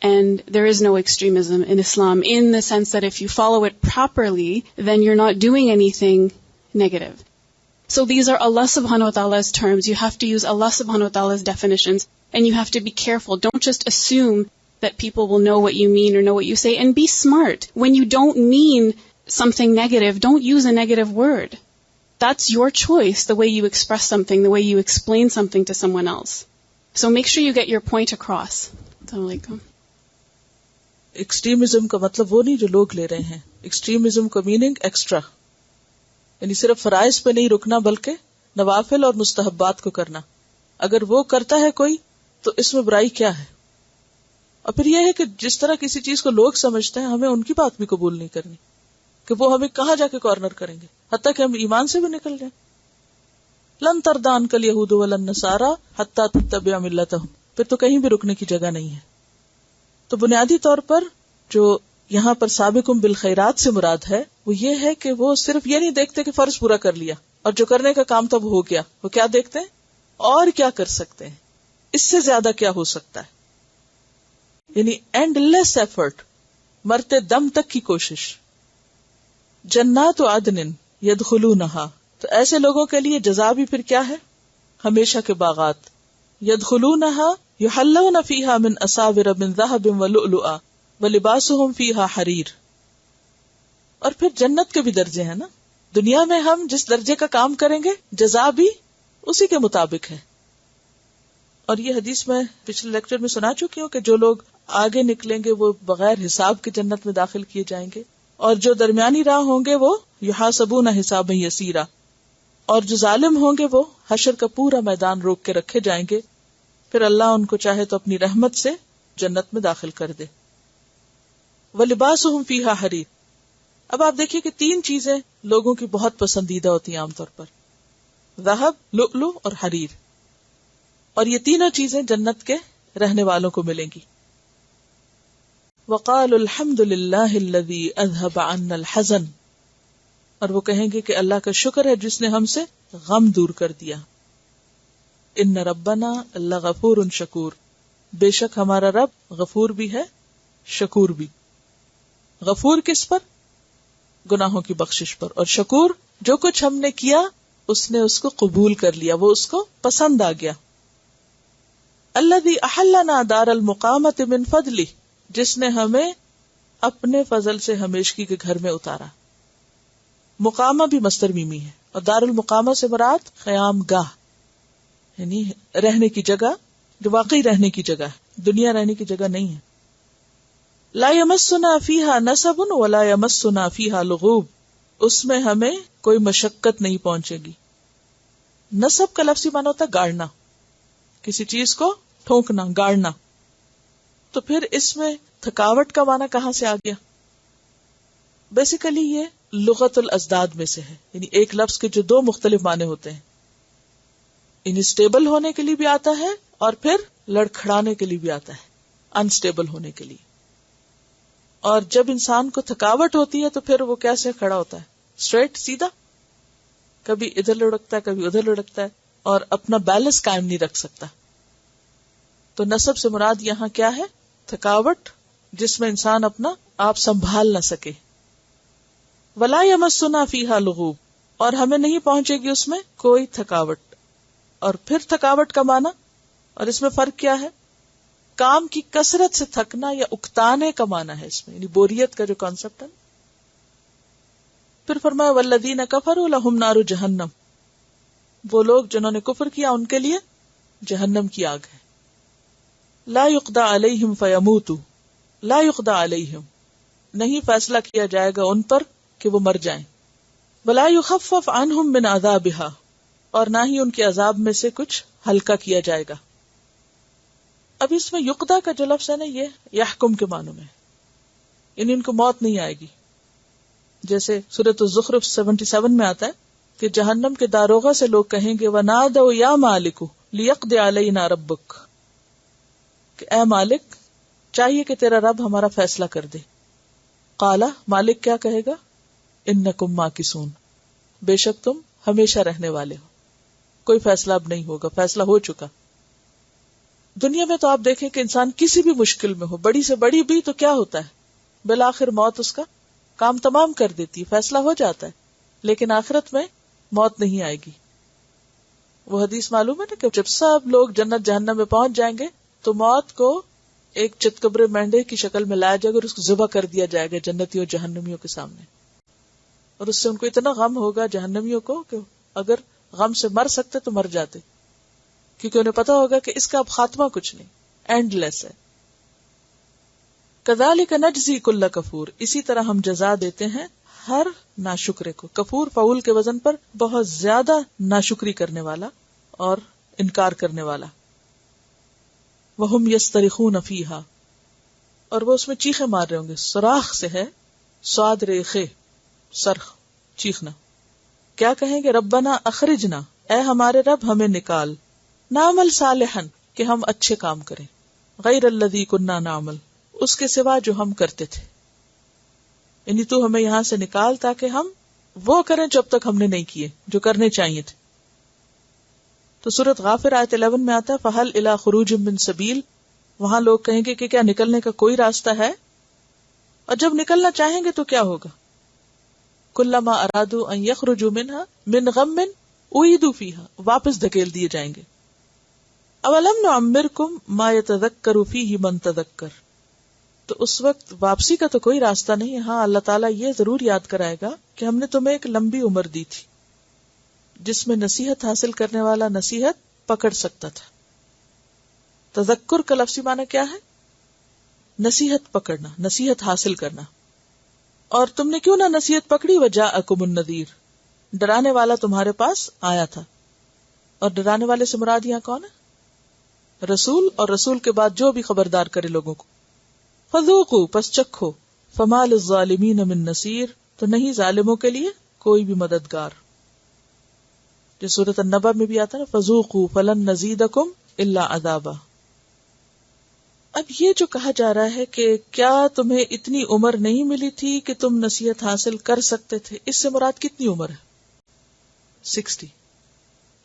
[SPEAKER 2] And there is no extremism in Islam in the sense that if you follow it properly, then you're not doing anything negative. So these are Allah subhanahu wa ta'ala's terms. You have to use Allah subhanahu wa ta'ala's definitions, and you have to be careful. Don't just assume that people will know what you mean or know what you say, and be smart. When you don't mean something negative, don't use a negative word. That's your choice, the way you express something, the way you explain something to someone else. So make sure you get your point across. Assalamu alaikum.
[SPEAKER 1] Extremism کا مطلب وہ نہیں جو لوگ لے رہے ہیں. Extremism کا میننگ ایکسٹرا، یعنی صرف فرائض پہ نہیں رکنا بلکہ نوافل اور مستحبات کو کرنا. اگر وہ کرتا ہے کوئی تو اس میں برائی کیا ہے؟ اور پھر یہ ہے کہ جس طرح کسی چیز کو لوگ سمجھتے ہیں ہمیں ان کی بات بھی قبول نہیں کرنی کہ وہ ہمیں کہاں جا کے کارنر کریں گے، حتیٰ کہ ہم ایمان سے بھی نکل جائیں. لن ترضی عنک الیہود ولا النصارى حتی تتبع ملتہم، پھر تو کہیں بھی رکنے کی جگہ نہیں ہے. تو بنیادی طور پر جو یہاں پر سابقم بالخیرات سے مراد ہے وہ یہ ہے کہ وہ صرف یہ نہیں دیکھتے کہ فرض پورا کر لیا اور جو کرنے کا کام تب ہو گیا، وہ کیا دیکھتے ہیں اور کیا کر سکتے ہیں، اس سے زیادہ کیا ہو سکتا ہے، یعنی اینڈ لیس ایفرٹ، مرتے دم تک کی کوشش. جنات عدن یدخلونہا، تو ایسے لوگوں کے لیے جزا بھی پھر کیا ہے؟ ہمیشہ کے باغات. یدخلونہا یحلون فیہا من اساور من ذہب ولؤلؤا ولباسہم فیہا حریر. اور پھر جنت کے بھی درجے ہیں نا. دنیا میں ہم جس درجے کا کام کریں گے جزا بھی اسی کے مطابق ہے. اور یہ حدیث میں پچھلے لیکچر میں سنا چکی ہوں کہ جو لوگ آگے نکلیں گے وہ بغیر حساب کے جنت میں داخل کیے جائیں گے، اور جو درمیانی راہ ہوں گے وہ یحاسبون حسابا یسیرا، اور جو ظالم ہوں گے وہ حشر کا پورا میدان روک کے رکھے جائیں گے. پھر اللہ ان کو چاہے تو اپنی رحمت سے جنت میں داخل کر دے. وَلِبَاسُهُمْ فِيهَا حَرِيرٌ. اب آپ دیکھیے کہ تین چیزیں لوگوں کی بہت پسندیدہ ہوتی ہیں عام طور پر، ذہب، لؤلؤ اور حریر، اور یہ تینوں چیزیں جنت کے رہنے والوں کو ملیں گی. وَقَالُوا الْحَمْدُ لِلَّهِ الَّذِي أَذْهَبَ عَنَّا الْحَزَنَ، اور وہ کہیں گے کہ اللہ کا شکر ہے جس نے ہم سے غم دور کر دیا. ان ربنا لغفور شکور، بے شک ہمارا رب غفور بھی ہے شکور بھی. غفور کس پر؟ گناہوں کی بخشش پر، اور شکور جو کچھ ہم نے کیا اس نے اس کو قبول کر لیا، وہ اس کو پسند آ گیا. الذی احلنا دار المقامۃ من فضلہ، جس نے ہمیں اپنے فضل سے ہمیشگی کے گھر میں اتارا. مقامہ بھی مصدر میمی ہے، اور دار المقامہ سے مراد قیام گاہ، یعنی رہنے کی جگہ جو واقعی رہنے کی جگہ ہے، دنیا رہنے کی جگہ نہیں ہے. لا یمسنا فیہا نصب ولا یمسنا فیہا لغوب، اس میں ہمیں کوئی مشقت نہیں پہنچے گی. نصب کا لفظی معنی ہوتا ہے گاڑنا، کسی چیز کو ٹھونکنا، گاڑنا. تو پھر اس میں تھکاوٹ کا معنی کہاں سے آ گیا؟ بیسیکلی یہ لغت الازداد میں سے ہے، یعنی ایک لفظ کے جو دو مختلف معنی ہوتے ہیں، یعنی اسٹیبل ہونے کے لیے بھی آتا ہے اور پھر لڑکھڑانے کے لیے بھی آتا ہے، انسٹیبل ہونے کے لیے. اور جب انسان کو تھکاوٹ ہوتی ہے تو پھر وہ کیسے کھڑا ہوتا ہے؟ اسٹریٹ، سیدھا، کبھی ادھر لڑکتا ہے کبھی ادھر لڑکتا ہے، اور اپنا بیلنس قائم نہیں رکھ سکتا. تو نصب سے مراد یہاں کیا ہے؟ تھکاوٹ جس میں انسان اپنا آپ سنبھال نہ سکے. ولا یمسنا فیہا لغوب، اور ہمیں نہیں پہنچے گی اس میں کوئی تھکاوٹ. اور پھر تھکاوٹ کا معنی اور اس میں فرق کیا ہے؟ کام کی کثرت سے تھکنا یا اکتانے کا معنی ہے اس میں، یعنی بوریت کا جو کانسیپٹ ہے. پھر فرمایا والذین کفروا لہم نار جہنم، وہ لوگ جنہوں نے کفر کیا ان کے لیے جہنم کی آگ ہے. لا یقضى علیہم فیموتوا، لا یقضى علیہم، نہیں فیصلہ کیا جائے گا ان پر کہ وہ مر جائیں، ولا یخفف عنہم من عذابها، اور نہ ہی ان کے عذاب میں سے کچھ ہلکا کیا جائے گا. اب اس میں یقضى کا جو لفظ ہے نا، یہ یحکم کے معنوں میں، یعنی ان کو موت نہیں آئے گی. جیسے سورۃ الزخرف 77 میں آتا ہے کہ جہنم کے داروغہ سے لوگ کہیں گے وَنَادَوْا يَا مَالِكُ لِيَقْضِ عَلَيْنَا رَبُّكَ، کہ اے مالک چاہیے کہ تیرا رب ہمارا فیصلہ کر دے. قال، مالک کیا کہے گا؟ انکم ماکثون، بے شک تم ہمیشہ رہنے والے ہو، کوئی فیصلہ اب نہیں ہوگا، فیصلہ ہو چکا. دنیا میں تو آپ دیکھیں کہ انسان کسی بھی مشکل میں ہو، بڑی سے بڑی بھی، تو کیا ہوتا ہے؟ بالآخر موت اس کا کام تمام کر دیتی، فیصلہ ہو جاتا ہے. لیکن آخرت میں موت نہیں آئے گی. وہ حدیث معلوم ہے نا کہ جب سب لوگ جنت جہنم میں پہنچ جائیں گے تو موت کو ایک چتکبرے مینڈے کی شکل میں لایا جائے گا اور اس کو ذبح کر دیا جائے گا جنتیوں جہنمیوں کے سامنے. اور اس سے ان کو اتنا غم ہوگا جہنمیوں کو کہ اگر غم سے مر سکتے تو مر جاتے، کیونکہ انہیں پتا ہوگا کہ اس کا اب خاتمہ کچھ نہیں، اینڈ لیس ہے. کذالک نجزی کل کفور، اسی طرح ہم جزا دیتے ہیں ہر ناشکرے کو. کفور فعول کے وزن پر بہت زیادہ ناشکری کرنے والا اور انکار کرنے والا. وَهُمْ يَسْتَرِخُونَ فِيهَا، اور وہ اس میں چیخیں مار رہے ہوں گے. صراخ سے ہے صاد ریخے، صرخ، چیخنا. کیا کہیں گے؟ ربنا اخرجنا، اے ہمارے رب ہمیں نکال، نعمل صالحا، کہ ہم اچھے کام کریں، غیر الذی کننا نعمل، اس کے سوا جو ہم کرتے تھے. یعنی تو ہمیں یہاں سے نکال تاکہ ہم وہ کریں جو اب تک ہم نے نہیں کیے، جو کرنے چاہیے تھے. تو سورۃ غافر آیت 11 میں آتا ہے فہل الی خروج من سبیل، وہاں لوگ کہیں گے کہ کیا نکلنے کا کوئی راستہ ہے؟ اور جب نکلنا چاہیں گے تو کیا ہوگا؟ کلما ارادوا ان یخرجوا منها من غم اعیدوا فیها، واپس دھکیل دیے جائیں گے. اولم نعمرکم ما یتذکر فیہ من تذکر، تو اس وقت واپسی کا تو کوئی راستہ نہیں ہے. ہاں اللہ تعالیٰ یہ ضرور یاد کرائے گا کہ ہم نے تمہیں ایک لمبی عمر دی تھی جس میں نصیحت حاصل کرنے والا نصیحت پکڑ سکتا تھا. تذکر کا لفظی معنی کیا ہے؟ نصیحت پکڑنا، نصیحت حاصل کرنا. اور تم نے کیوں نہ نصیحت پکڑی؟ وجاءکم النذیر، ڈرانے والا تمہارے پاس آیا تھا. اور ڈرانے والے سے مراد یہاں کون ہے؟ رسول، اور رسول کے بعد جو بھی خبردار کرے لوگوں کو. فذوقوا، پس چکھو، فما للظالمین من نصیر، تو نہیں ظالموں کے لیے کوئی بھی مددگار. جو سورۃ النبأ میں بھی آتا ہے نا فذوقوا فلن نزیدکم الا عذابا. اب یہ جو کہا جا رہا ہے کہ کیا تمہیں اتنی عمر نہیں ملی تھی کہ تم نصیحت حاصل کر سکتے تھے، اس سے مراد کتنی عمر ہے؟ 60.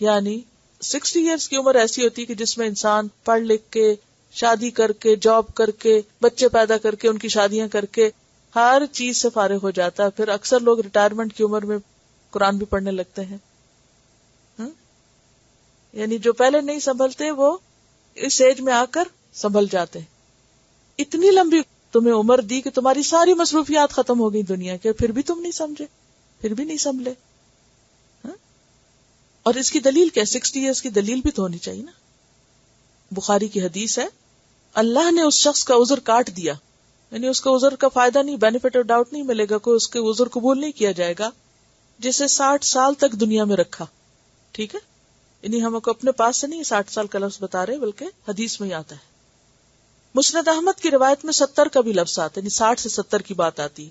[SPEAKER 1] یعنی 60 ایئرس کی عمر ایسی ہوتی کہ جس میں انسان پڑھ لکھ کے، شادی کر کے، جاب کر کے، بچے پیدا کر کے، ان کی شادیاں کر کے ہر چیز سے فارغ ہو جاتا ہے. پھر اکثر لوگ ریٹائرمنٹ کی عمر میں قرآن بھی پڑھنے لگتے ہیں. یعنی جو پہلے نہیں سنبھلتے وہ اس ایج میں آ کر سنبھل جاتے ہیں. اتنی لمبی تمہیں عمر دی کہ تمہاری ساری مصروفیات ختم ہو گئی دنیا کے، پھر بھی تم نہیں سمجھے، پھر بھی نہیں سنبھلے. اور اس کی دلیل کیا؟ 60 ایئرس کی دلیل بھی تو ہونی چاہیے نا. بخاری کی حدیث ہے اللہ نے اس شخص کا عذر کاٹ دیا، یعنی اس کو عذر کا فائدہ نہیں، بینیفٹ آف ڈاؤٹ نہیں ملے گا، کوئی اس کے عذر قبول نہیں کیا جائے گا، جسے 60 سال تک دنیا میں رکھا. ٹھیک ہے، یعنی ہم کو اپنے پاس سے نہیں 60 سال کا لفظ بتا رہے، بلکہ حدیث میں ہی آتا ہے. مسند احمد کی روایت میں 70 کا بھی لفظ آتا ہے، یعنی 60 سے 70 کی بات آتی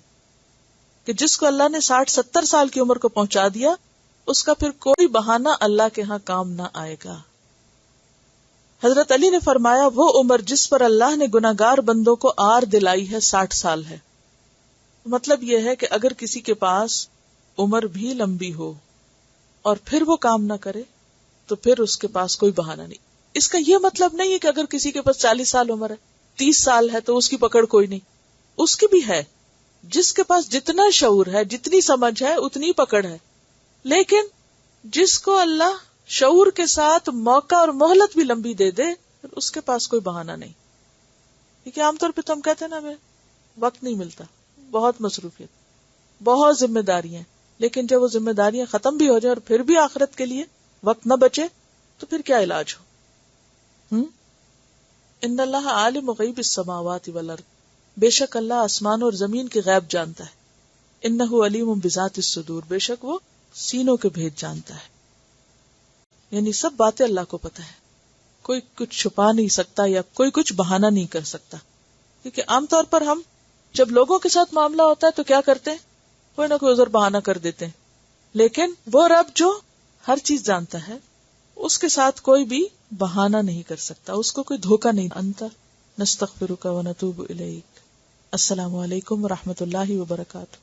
[SPEAKER 1] کہ جس کو اللہ نے 60-70 سال کی عمر کو پہنچا دیا، اس کا پھر کوئی بہانہ اللہ کے ہاں کام نہ آئے گا. حضرت علی نے فرمایا وہ عمر جس پر اللہ نے گناہگار بندوں کو آر دلائی ہے 60 سال ہے. مطلب یہ ہے کہ اگر کسی کے پاس عمر بھی لمبی ہو اور پھر وہ کام نہ کرے تو پھر اس کے پاس کوئی بہانہ نہیں. اس کا یہ مطلب نہیں ہے کہ اگر کسی کے پاس 40 سال عمر ہے، 30 سال ہے تو اس کی پکڑ کوئی نہیں. اس کی بھی ہے، جس کے پاس جتنا شعور ہے، جتنی سمجھ ہے، اتنی پکڑ ہے. لیکن جس کو اللہ شعور کے ساتھ موقع اور مہلت بھی لمبی دے دے، اس کے پاس کوئی بہانہ نہیں. کیونکہ عام طور پہ تو ہم کہتے ہیں نا ہمیں وقت نہیں ملتا، بہت مصروفیت، بہت ذمہ داریاں. لیکن جب وہ ذمہ داریاں ختم بھی ہو جائیں اور پھر بھی آخرت کے لیے وقت نہ بچے تو پھر کیا علاج ہو؟ ان اللہ عالم غیب السماوات والارض، بے شک اللہ آسمان اور زمین کے غیب جانتا ہے، انہ علیم بذات الصدور، بے شک وہ سینوں کے بھید جانتا ہے. یعنی سب باتیں اللہ کو پتہ ہے، کوئی کچھ چھپا نہیں سکتا یا کوئی کچھ بہانہ نہیں کر سکتا. کیونکہ عام طور پر ہم جب لوگوں کے ساتھ معاملہ ہوتا ہے تو کیا کرتے ہیں، کوئی نہ کوئی عذر بہانہ کر دیتے ہیں. لیکن وہ رب جو ہر چیز جانتا ہے اس کے ساتھ کوئی بھی بہانہ نہیں کر سکتا، اس کو کوئی دھوکہ نہیں. انت نستغفرک ونتوب الیک. السلام علیکم ورحمۃ اللہ وبرکاتہ.